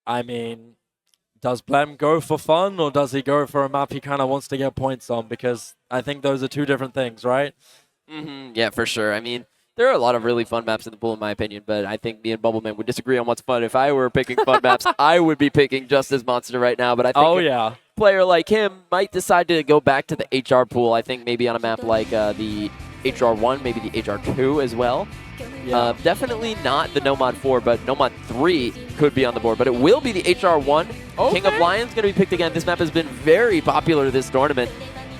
I mean, does Blem go for fun, or does he go for a map he kind of wants to get points on? Because I think those are two different things, right? Yeah, for sure. I mean, there are a lot of really fun maps in the pool, in my opinion, but I think me and Bubbleman would disagree on what's fun. If I were picking fun maps, I would be picking Justice Monster right now, but I think a player like him might decide to go back to the HR pool. I think maybe on a map like the HR1, maybe the HR2 as well. Yeah. Definitely not the No Mod 4, but No Mod 3 could be on the board. But it will be the HR1. Okay. King of Lions going to be picked again. This map has been very popular this tournament.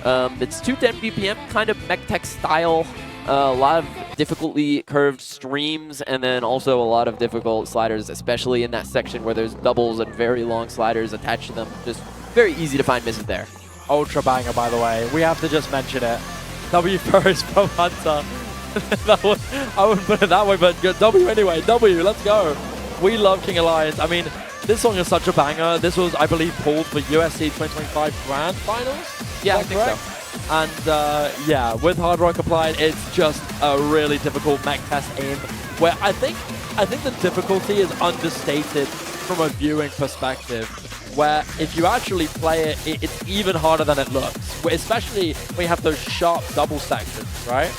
It's 210 BPM, kind of mech tech style. A lot of difficultly curved streams, and then also a lot of difficult sliders, especially in that section where there's doubles and very long sliders attached to them. Just very easy to find misses there. Ultra banger, by the way. We have to just mention it. W first from Hunter. I wouldn't put it that way, but W anyway. W, let's go. We love King of Lions. I mean, this song is such a banger. This was, I believe, pulled for USC 2025 Grand Finals. Yeah, I think so. And yeah, with Hard Rock applied, it's just a really difficult mech test aim, where I think the difficulty is understated from a viewing perspective, where if you actually play it, it's even harder than it looks, especially when you have those sharp double sections, right?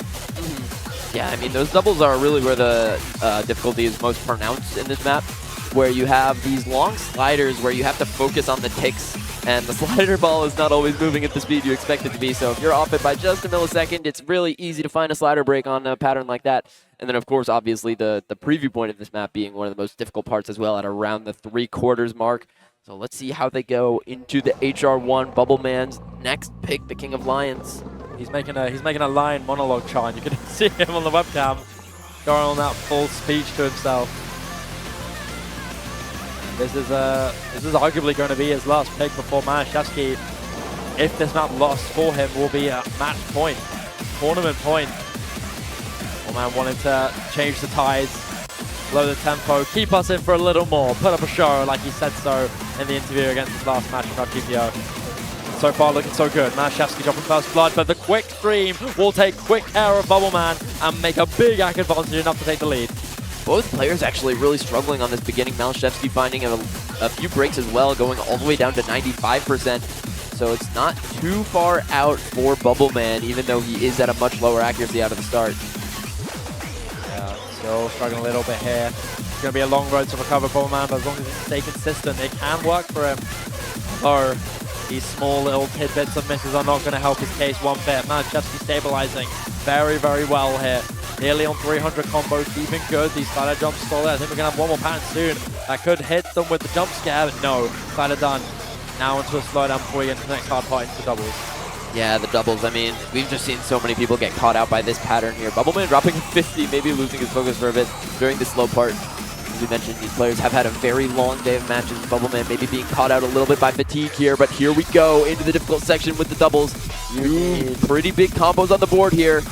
Yeah, I mean, those doubles are really where the difficulty is most pronounced in this map, where you have these long sliders where you have to focus on the ticks, and the slider ball is not always moving at the speed you expect it to be. So if you're off it by just a millisecond, it's really easy to find a slider break on a pattern like that. And then, of course, obviously, the preview point of this map being one of the most difficult parts as well at around the 3/4 mark. So let's see how they go into the HR1. Bubbleman's next pick, the King of Lions. He's making a lion monologue chant. You can see him on the webcam going on that full speech to himself. This is arguably going to be his last pick before MALISZEWSKI, if this map lost for him, will be a match point, tournament point. Man wanted to change the tides, lower the tempo, keep us in for a little more, put up a show like he said so in the interview against his last match with GPO. So far looking so good. MALISZEWSKI dropping first blood, but the quick stream will take quick care of Bubbleman and make a big hack advantage enough to take the lead. Both players actually really struggling on this beginning. MALISZEWSKI finding a few breaks as well, going all the way down to 95%. So it's not too far out for Bubbleman, even though he is at a much lower accuracy out of the start. Yeah, still struggling a little bit here. It's going to be a long road to recover Bubbleman, but as long as he can stay consistent, it can work for him. Or these small little tidbits of misses are not going to help his case one bit. MALISZEWSKI stabilizing very, very well here. Nearly on 300 combos, keeping good. These slider jumps solid. I think we're going to have one more pattern soon. That could hit them with the jump scare, but no. Slider done. Now into a slowdown before we get into the next hard part into doubles. Yeah, the doubles. I mean, we've just seen so many people get caught out by this pattern here. Bubbleman dropping 50, maybe losing his focus for a bit during the slow part. As we mentioned, these players have had a very long day of matches. Bubbleman maybe being caught out a little bit by fatigue here, but here we go into the difficult section with the doubles. Pretty big combos on the board here.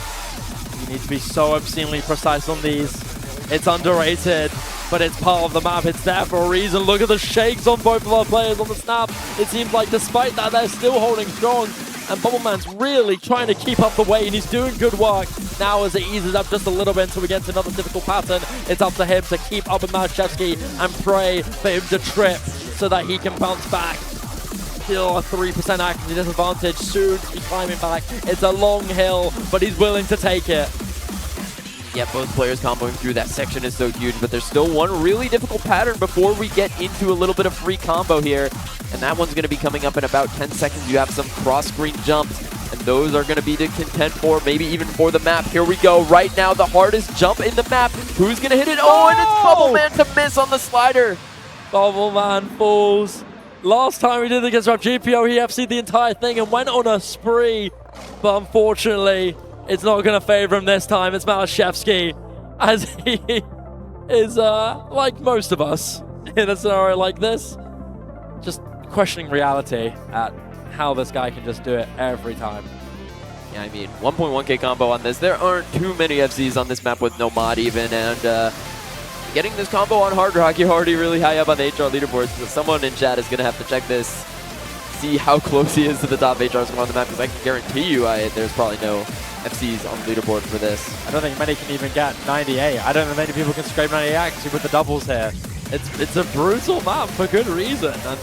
You need to be so obscenely precise on these. It's underrated, but it's part of the map. It's there for a reason. Look at the shakes on both of our players on the snap. It seems like despite that, they're still holding strong. And Bubbleman's really trying to keep up the weight, and he's doing good work. Now as it eases up just a little bit until we get to another difficult pattern, it's up to him to keep up with MALISZEWSKI and pray for him to trip so that he can bounce back. Still a 3% accuracy disadvantage, soon to be climbing back. It's a long hill, but he's willing to take it. Yeah, both players comboing through that section is so huge, but there's still one really difficult pattern before we get into a little bit of free combo here. And that one's going to be coming up in about 10 seconds. You have some cross-screen jumps, and those are going to be to contend for, maybe even for the map. Here we go. Right now, the hardest jump in the map. Who's going to hit it? Oh, and it's Bubbleman to miss on the slider. Bubbleman falls. Last time he did it against GPO, he FC'd the entire thing and went on a spree. But unfortunately, it's not going to favor him this time. It's MALISZEWSKI, as he is, like most of us, in a scenario like this, just questioning reality at how this guy can just do it every time. Yeah, I mean, 1.1k combo on this. There aren't too many FCs on this map with no mod even, and getting this combo on Hard Rock, you're already really high up on the HR leaderboard, so someone in chat is going to have to check this, see how close he is to the top HR score on the map, because I can guarantee you there's probably no FCs on the leaderboard for this. I don't think many can even get 98. I don't think many people can scrape 98 actually with the doubles here. It's a brutal map for good reason. And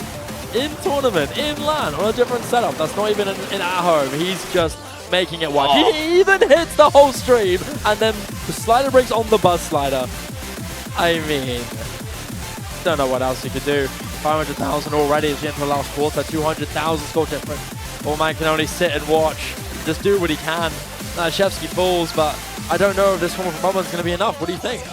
in tournament, in LAN, on a different setup, that's not even in at home, he's just making it work. Oh. He even hits the whole stream, and then the slider breaks on the buzz slider. I mean, don't know what else he could do. 500,000 already as we enter the last quarter, 200,000 score difference. Bubbleman can only sit and watch, just do what he can. MALISZEWSKI falls, but I don't know if this one from Bubbleman's going to be enough. What do you think?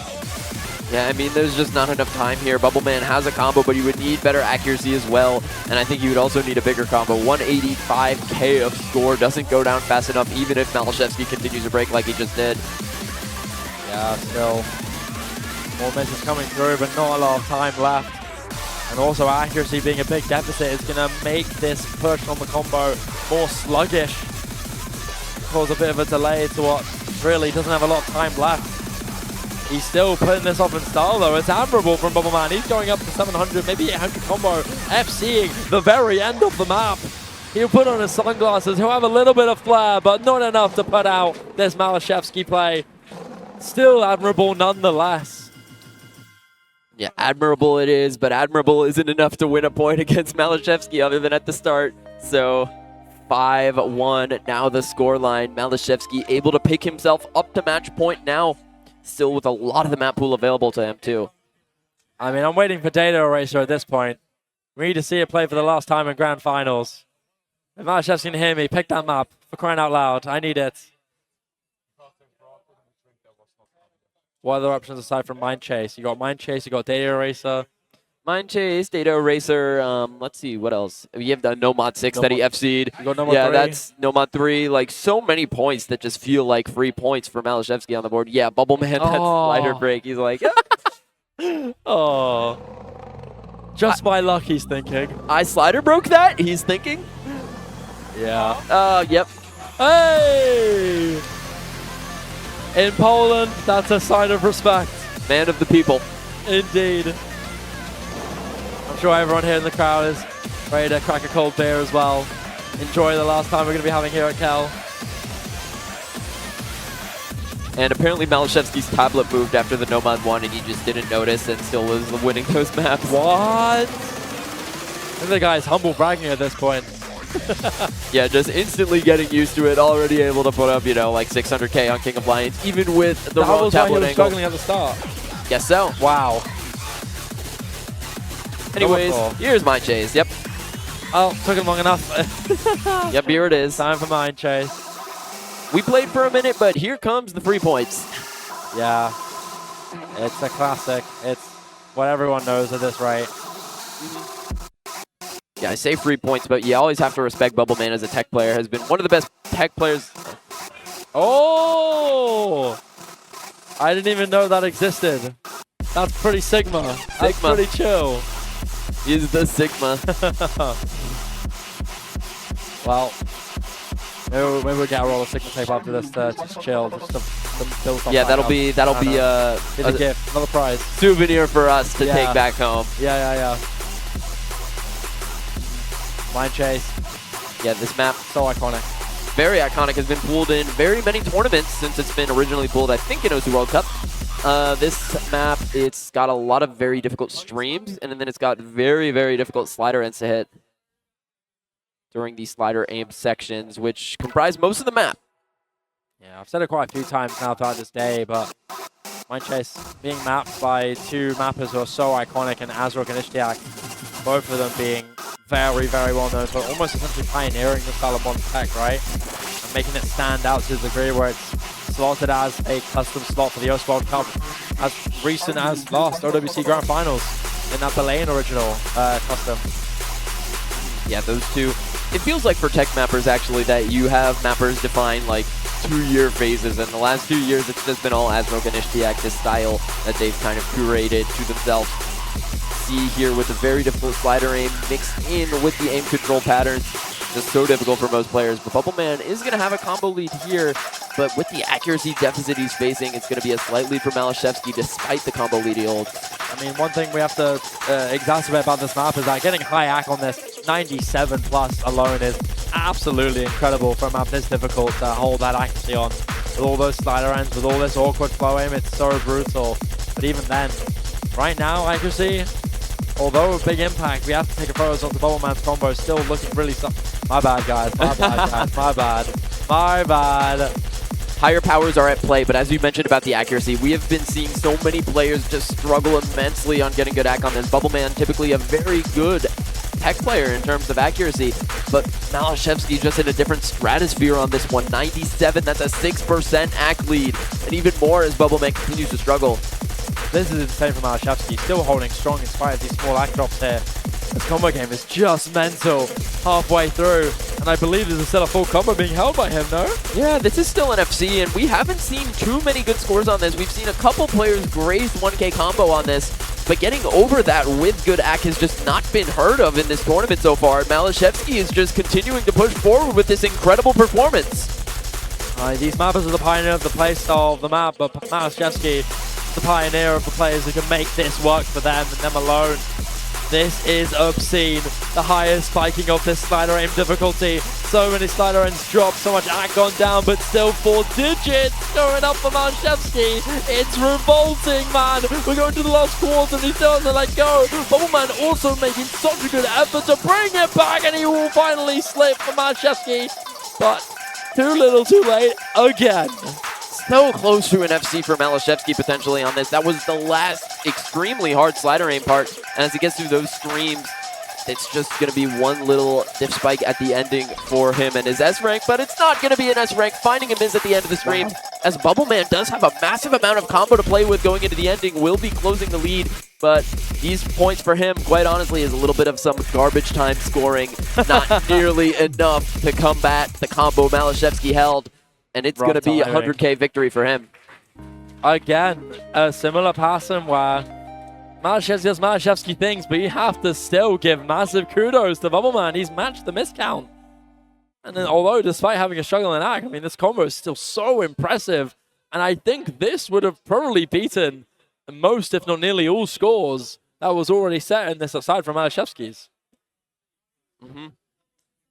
Yeah, I mean, there's just not enough time here. Bubbleman has a combo, but he would need better accuracy as well. And I think he would also need a bigger combo. 185k of score doesn't go down fast enough, even if MALISZEWSKI continues to break like he just did. Yeah, still more misses coming through, but not a lot of time left. And also accuracy being a big deficit is going to make this push on the combo more sluggish. Cause a bit of a delay to what really doesn't have a lot of time left. He's still putting this off in style though. It's admirable from Bubbleman. He's going up to 700, maybe 800 combo, FCing the very end of the map. He'll put on his sunglasses, he'll have a little bit of flair, but not enough to put out this MALISZEWSKI play. Still admirable nonetheless. Yeah, admirable it is, but admirable isn't enough to win a point against MALISZEWSKI other than at the start. So 5-1 now the scoreline. MALISZEWSKI able to pick himself up to match point now. Still with a lot of the map pool available to him too. I mean, I'm waiting for Data Eraser at this point. We need to see it play for the last time in Grand Finals. If MALISZEWSKI can hear me, pick that map for crying out loud. I need it. What other options aside from Mind Chase? You got Mind Chase, you got Data Eraser. Mind Chase, Data Eraser, let's see, what else? You have the No Mod 6 that he FC'd. You got No Mod 3. Yeah, that's No Mod 3. Like, so many points that just feel like free points for MALISZEWSKI on the board. Yeah, Bubbleman, that slider break. He's like, oh. Just my luck, he's thinking. I slider broke that? He's thinking? Yeah. Yep. Hey! In Poland, that's a sign of respect. Man of the people. Indeed. I'm sure everyone here in the crowd is ready to crack a cold beer as well. Enjoy the last time we're going to be having here at KEL. And apparently MALISZEWSKI's tablet moved after the Nomad one, and he just didn't notice and still was winning those maps. What? I think the guy's humble bragging at this point. Yeah, just instantly getting used to it, already able to put up, you know, like 600k on King of Lions, even with the wrong tablet angle. That was why he was struggling at the start. Guess so. Wow. Anyways, here's Mind Chase. Yep. Oh, took him long enough. Yep, here it is. Time for Mind Chase. We played for a minute, but here comes the free points. Yeah. It's a classic. It's what everyone knows at this rate. Yeah, I say free points, but you always have to respect Bubbleman as a tech player. Has been one of the best tech players. Oh! I didn't even know that existed. That's pretty Sigma. That's pretty chill. He's the Sigma. Well, maybe we'll get a roll of Sigma tape after this to just chill. Just to build something. Yeah, that'll be a gift, another prize. Souvenir for us to take back home. Yeah. Mind Chase. Yeah, this map, so iconic. Very iconic, has been pulled in very many tournaments since it's been originally pulled, I think, in OC World Cup. This map, it's got a lot of very difficult streams, and then it's got very, very difficult slider ends to hit during the slider aim sections, which comprise most of the map. Yeah, I've said it quite a few times now throughout this day, but Mind Chase being mapped by two mappers who are so iconic, and Azrok and Ishtiak, both of them being very, very well known, but almost essentially pioneering the style of modern tech, right? And making it stand out to the degree where it's slotted as a custom slot for the OC World Cup as recent as last OWC Grand Finals in that LAN original custom. Yeah, those two. It feels like for tech mappers, actually, that you have mappers define like 2-year phases, and the last 2 years it's just been all Azrok and Ishtiak, this style that they've kind of curated to themselves. See here with the very difficult slider aim mixed in with the aim control patterns. Just so difficult for most players, but Bubbleman is going to have a combo lead here, but with the accuracy deficit he's facing, it's going to be a slight lead for MALISZEWSKI despite the combo lead he holds. I mean, one thing we have to exacerbate about this map is that getting high AC on this 97 plus alone is absolutely incredible for a map this difficult to hold that accuracy on. With all those slider ends, with all this awkward flow aim, it's so brutal. But even then, right now, accuracy, although a big impact, we have to take a photos onto Bubbleman's combo, still looking really My bad, guys. My bad, guys. My bad. My bad. Higher powers are at play, but as you mentioned about the accuracy, we have been seeing so many players just struggle immensely on getting good AC on this. Bubbleman, typically a very good tech player in terms of accuracy, but MALISZEWSKI just in a different stratosphere on this one. 97, that's a 6% AC lead, and even more as Bubbleman continues to struggle. This is insane for MALISZEWSKI, still holding strong in spite of these small AC drops here. This combo game is just mental halfway through, and I believe there's still a full combo being held by him, no? Yeah, this is still an FC, and we haven't seen too many good scores on this. We've seen a couple players graze 1K combo on this, but getting over that with good AC has just not been heard of in this tournament so far. MALISZEWSKI is just continuing to push forward with this incredible performance. These mappers are the pioneer of the playstyle of the map, but MALISZEWSKI is the pioneer of the players who can make this work for them and them alone. This is obscene. The highest spiking of this slider aim difficulty. So many slider ends dropped, so much AC gone down, but still 4 digits going up for MALISZEWSKI. It's revolting, man. We're going to the last quarter and he still doesn't let go. Bubbleman also making such a good effort to bring it back, and he will finally slip for MALISZEWSKI. But too little, too late again. So close to an FC for MALISZEWSKI potentially on this. That was the last extremely hard slider aim part. And as he gets through those streams, it's just going to be one little diff spike at the ending for him and his S rank. But it's not going to be an S rank. Finding him is at the end of the stream. As Bubbleman does have a massive amount of combo to play with going into the ending, will be closing the lead. But these points for him, quite honestly, is a little bit of some garbage time scoring. Not nearly enough to combat the combo MALISZEWSKI held. And it's going to be a 100K victory for him. Again, a similar pattern where MALISZEWSKI does MALISZEWSKI things, but you have to still give massive kudos to Bubbleman. He's matched the miscount. And then, although despite having a struggle in AC, I mean, this combo is still so impressive. And I think this would have probably beaten most, if not nearly all, scores that was already set in this aside from MALISZEWSKI's.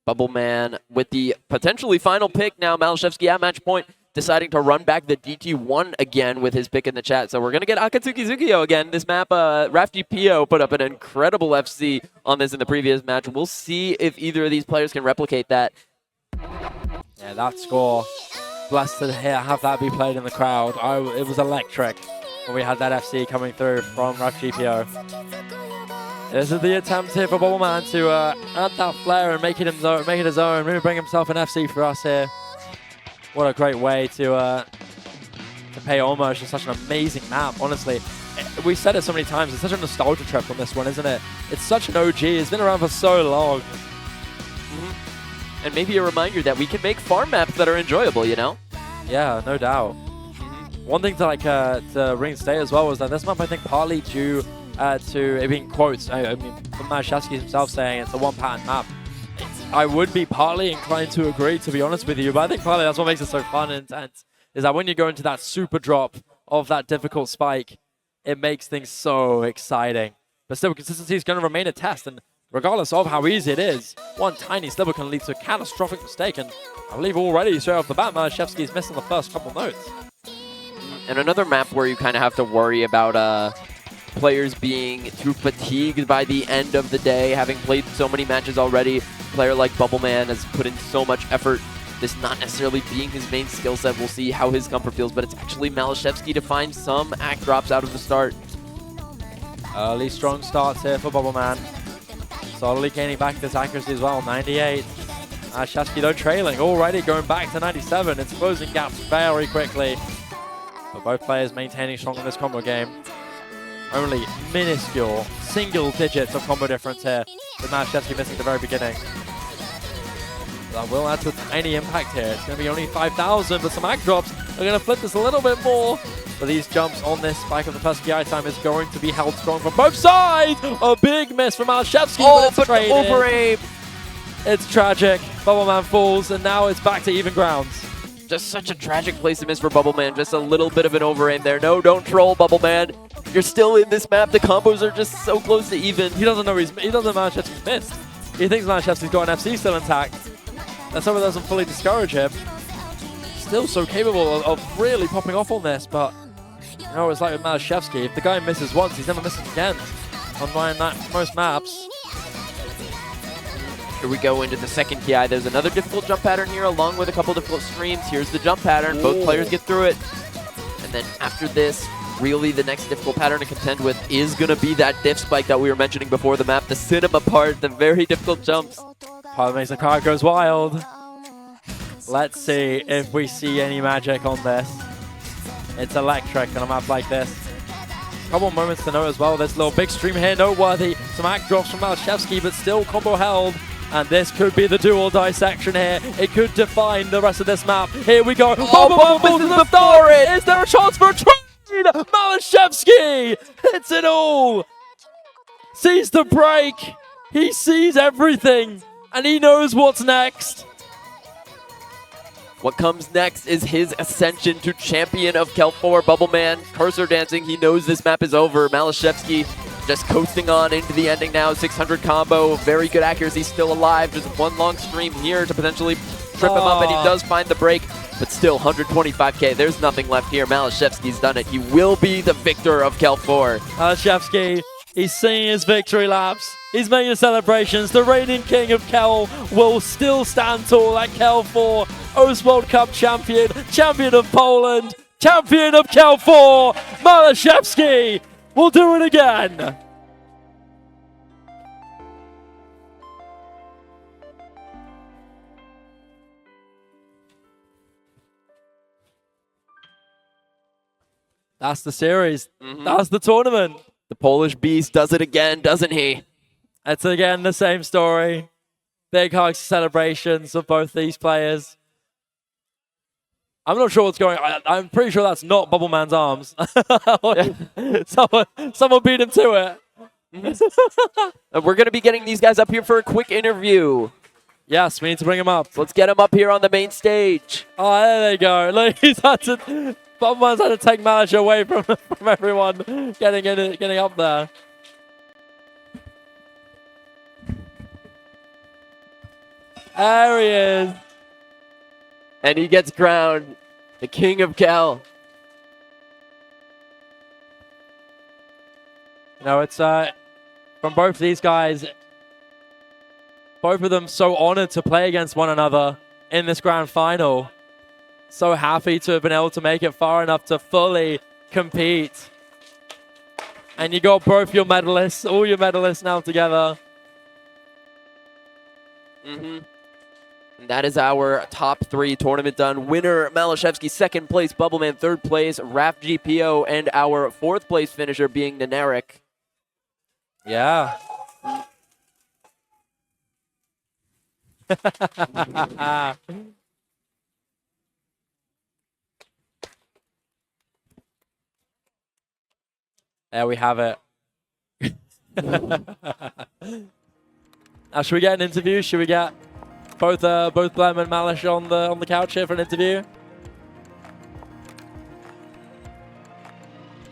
Bubbleman with the potentially final pick now. MALISZEWSKI at match point, deciding to run back the DT1 again with his pick in the chat. So we're going to get Akatsuki Zukiyo again. This map, Rafty Pio put up an incredible FC on this in the previous match. We'll see if either of these players can replicate that. Yeah, that score, blessed to have that be played in the crowd. It was electric when we had that FC coming through from Rafty Pio. This is the attempt here for Bubbleman to add that flair and make it his own. Maybe bring himself an FC for us here. What a great way to pay homage to such an amazing map, honestly. we said it so many times, it's such a nostalgia trip on this one, isn't it? It's such an OG. It's been around for so long. And maybe a reminder that we can make farm maps that are enjoyable, you know? Yeah, no doubt. One thing to to reinstate as well was that this map, I think, partly due to it being quotes. I mean, from MALISZEWSKI himself saying it's a one-pattern map. I would be partly inclined to agree, to be honest with you, but I think partly that's what makes it so fun and intense, is that when you go into that super drop of that difficult spike, it makes things so exciting. But still, consistency is going to remain a test, and regardless of how easy it is, one tiny slipper can lead to a catastrophic mistake, and I believe already, straight off the bat, MALISZEWSKI is missing the first couple notes. And another map where you kind of have to worry about players being too fatigued by the end of the day, having played so many matches already. A player like Bubbleman has put in so much effort. This not necessarily being his main skill set. We'll see how his comfort feels, but it's actually MALISZEWSKI to find some act drops out of the start. Early strong starts here for Bubbleman. Solidly gaining back this accuracy as well, 98. MALISZEWSKI though trailing, already going back to 97. It's closing gaps very quickly. But both players maintaining strong in this combo game. Only minuscule, single digits of combo difference here, with MALISZEWSKI missing at the very beginning. That will add to a tiny impact here. It's going to be only 5,000, but some act drops are going to flip this a little bit more. But these jumps on this spike of the first PI time is going to be held strong from both sides. A big miss from MALISZEWSKI, oh, but it's over aim. It's tragic. Bubbleman falls, and now it's back to even grounds. Just such a tragic place to miss for Bubbleman. Just a little bit of an over aim there. No, don't troll, Bubbleman. You're still in this map. The combos are just so close to even. He doesn't know he doesn't know MALISZEWSKI's missed. He thinks MALISZEWSKI's got an FC still intact. That someone doesn't fully discourage him. Still so capable of really popping off on this, but you know, it's like with MALISZEWSKI. If the guy misses once, he's never missing again on most maps. Here we go into the second PI. There's another difficult jump pattern here, along with a couple difficult streams. Here's the jump pattern. Ooh. Both players get through it. And then after this, really the next difficult pattern to contend with is going to be that diff spike that we were mentioning before the map, the cinema part, the very difficult jumps. Part of makes the crowd goes wild. Let's see if we see any magic on this. It's electric on a map like this. Couple moments to note as well. There's a little big stream here, noteworthy. Some act drops from MALISZEWSKI, but still combo held. And this could be the do or die section here. It could define the rest of this map. Here we go. This is the start. Is there a chance for a trade? MALISZEWSKI hits it all. Sees the break. He sees everything. And he knows what's next. What comes next is his ascension to champion of KEL4. Bubbleman, cursor dancing. He knows this map is over. MALISZEWSKI just coasting on into the ending now. 600 combo, very good accuracy, still alive. Just one long stream here to potentially trip him up, and he does find the break. But still, 125k. There's nothing left here. MALISZEWSKI's done it. He will be the victor of KEL4. MALISZEWSKI, he's singing his victory laps. He's making the celebrations. The reigning king of KEL will still stand tall at KEL4. Host World Cup champion, champion of Poland, champion of KEL4. MALISZEWSKI will do it again. That's the series. That's the tournament. The Polish beast does it again, doesn't he? It's again the same story. Big hugs, celebrations of both these players. I'm not sure what's going on. I'm pretty sure that's not Bubbleman's arms. someone beat him to it. We're going to be getting these guys up here for a quick interview. Yes, we need to bring him up. Let's get him up here on the main stage. Oh, there they go. Look, Bubbleman's had to take MALISZEWSKI away from everyone getting up there. There he is. And he gets crowned the king of KEL. You know, it's from both these guys, both of them so honored to play against one another in this grand final. So happy to have been able to make it far enough to fully compete. And you got both your medalists, all your medalists now together. And that is our top 3 tournament done. Winner, Maliszewski, 2nd place, Bubbleman, 3rd place, Raf GPO, and our 4th place finisher being Neneric. Yeah. There we have it. Now, should we get an interview? Should we get both Blem and Malish on the couch here for an interview?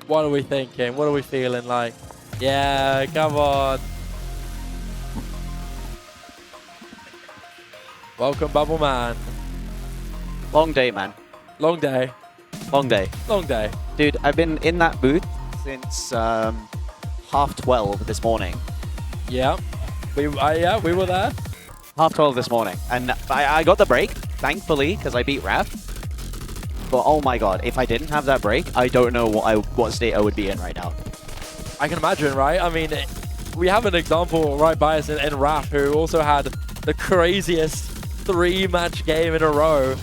What are we thinking? What are we feeling like? Yeah, come on. Welcome, Bubbleman. Long day, man. Long day. Long day. Long day. Dude, I've been in that booth since 12:30 this morning. Yeah. We were there. 12:30 this morning. And I got the break, thankfully, because I beat Raf. But oh my god, if I didn't have that break, I don't know what state I would be in right now. I can imagine, right? I mean, we have an example right by us in Raf, who also had the craziest 3-match game in a row.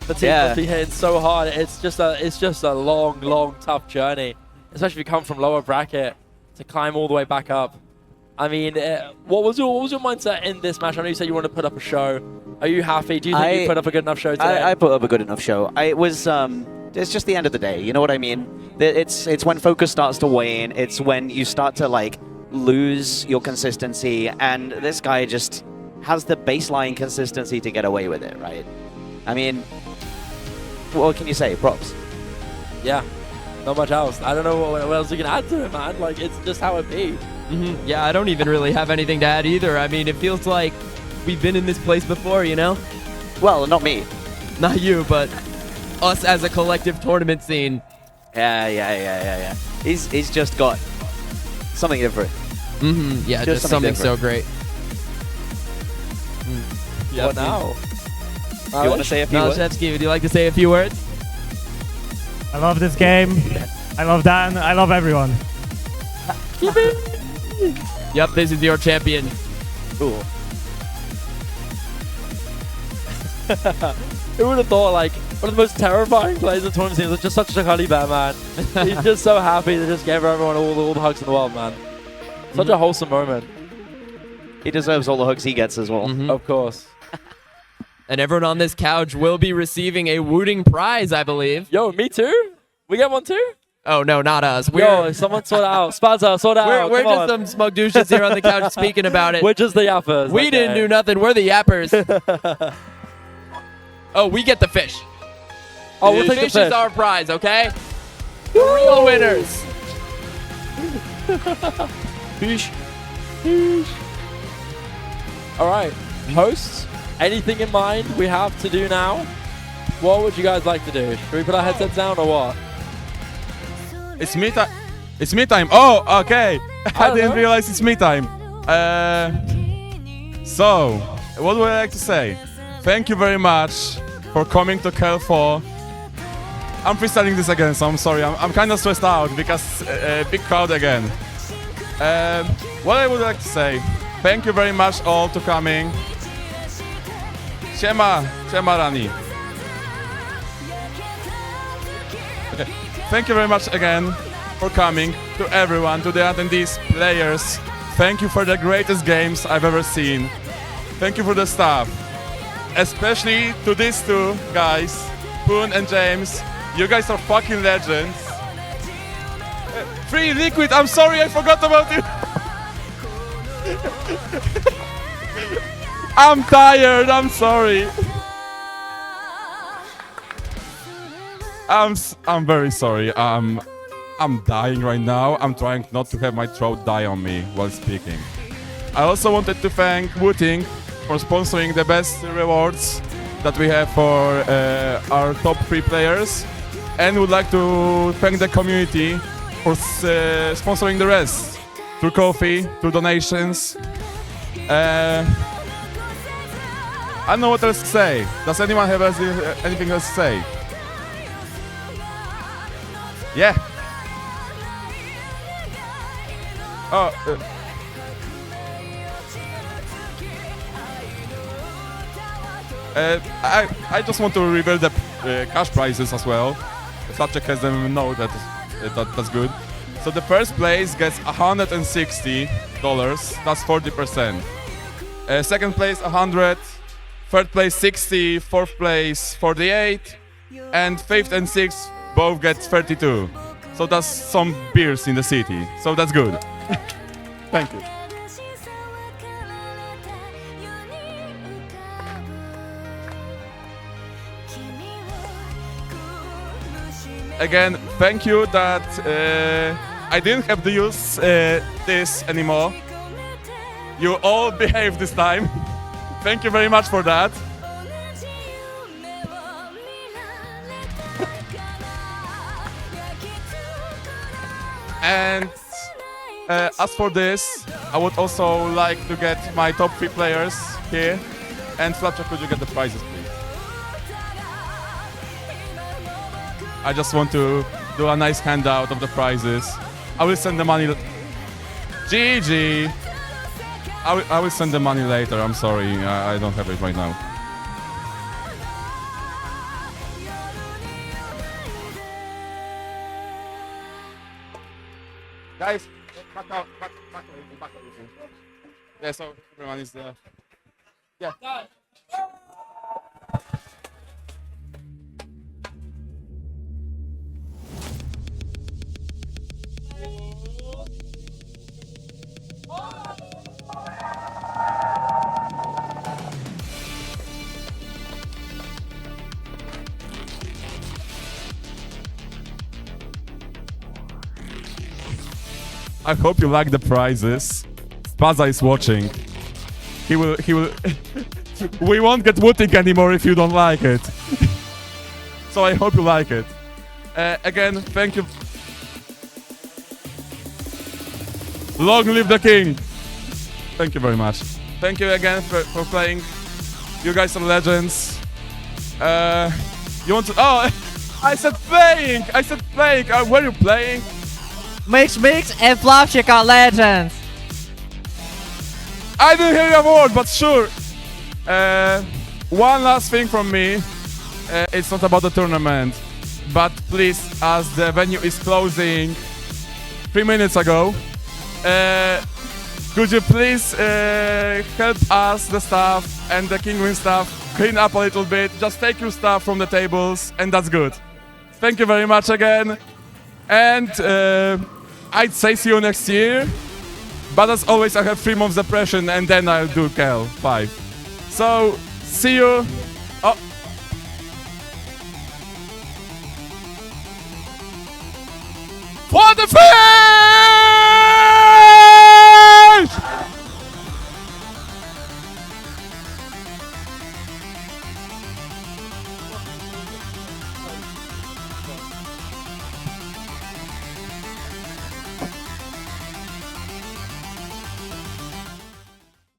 The team must be hitting so hard. It's just a long, tough journey, especially if you come from lower bracket to climb all the way back up. I mean, what was your mindset in this match? I know you said you want to put up a show. Are you happy? Do you think you put up a good enough show today? I put up a good enough show. It's just the end of the day. You know what I mean? It's when focus starts to wane. It's when you start to like lose your consistency, and this guy just has the baseline consistency to get away with it, right? I mean, what can you say? Props. Yeah, not much else. I don't know what else you can add to it, man. Like, it's just how it be. Yeah, I don't even really have anything to add either. I mean, it feels like we've been in this place before, you know? Well, not me. Not you, but us as a collective tournament scene. Yeah. He's just got something different. Yeah, just something so great. What now? You want to say a few words? Maliszewski, would you like to say a few words? I love this game. I love Dan. I love everyone. Yep, this is your champion. Cool. Who would have thought, like, one of the most terrifying players in tournament scenes was just such a honey bear, man. He's just so happy to just give everyone all the hugs in the world, man. Such a wholesome moment. He deserves all the hugs he gets as well. Of course. And everyone on this couch will be receiving a Wooting prize, I believe. Yo, me too? We get one too? Oh, no, not us. Yo, someone sort it out. Spazza, sort it out. We're Come just on. some smug douches here on the couch speaking about it. We're just the yappers. We didn't do nothing. We're the yappers. Oh, we get the fish. Oh, we'll take Fish the fish. is our prize, okay? The real winners. Fish. All right, hosts, anything in mind we have to do now? What would you guys like to do? Should we put our headsets down or what? It's me time. It's me time. Oh, okay. I didn't know. realize it's me time. So, what would I like to say? Thank you very much for coming to KEL4. I'm freestyling this again, so I'm sorry. I'm kind of stressed out because big crowd again. What I would like to say, thank you very much all to coming. Siema Rani. Okay. Thank you very much again for coming, to everyone, to the attendees, players. Thank you for the greatest games I've ever seen. Thank you for the staff. Especially to these two guys, Poon and James. You guys are fucking legends. Free Liquid, I'm sorry I forgot about you. I'm tired, I'm sorry. I'm very sorry. I'm dying right now. I'm trying not to have my throat die on me while speaking. I also wanted to thank Wooting for sponsoring the best rewards that we have for our top 3 players, and would like to thank the community for sponsoring the rest through coffee, through donations. I don't know what else to say. Does anyone have anything else to say? Yeah. Oh. I just want to reveal the cash prizes as well. Flapjack has them know that's good. So the first place gets $160. That's 40%. Second place 100. Third place 60. Fourth place 48. And fifth and sixth both get 32. So that's some beers in the city. So that's good. Thank you. Again, thank you that I didn't have to use this anymore. You all behaved this time. Thank you very much for that. And as for this, I would also like to get my top 3 players here. And Flapjack, could you get the prizes, please? I just want to do a nice handout of the prizes. I will send the money. GG. I will send the money later. I'm sorry, I don't have it right now. Guys, back out. Yeah, so everyone is there. Yeah. I hope you like the prizes. Spaza is watching. He will. We won't get Wooting anymore if you don't like it. So I hope you like it. Again, thank you. Long live the king. Thank you very much. Thank you again for playing. You guys are legends. You want to? Oh, I said playing. Were you playing? Mix and Flapjack are legends. I didn't hear a word, but sure. One last thing from me. It's not about the tournament, but please, as the venue is closing 3 minutes ago, could you please help us, the staff and the Kingwin staff, clean up a little bit? Just take your stuff from the tables, and that's good. Thank you very much again. And I'd say see you next year. But as always, I have 3 months depression, and then I'll do KEL4. So, see you. Oh. For the fans!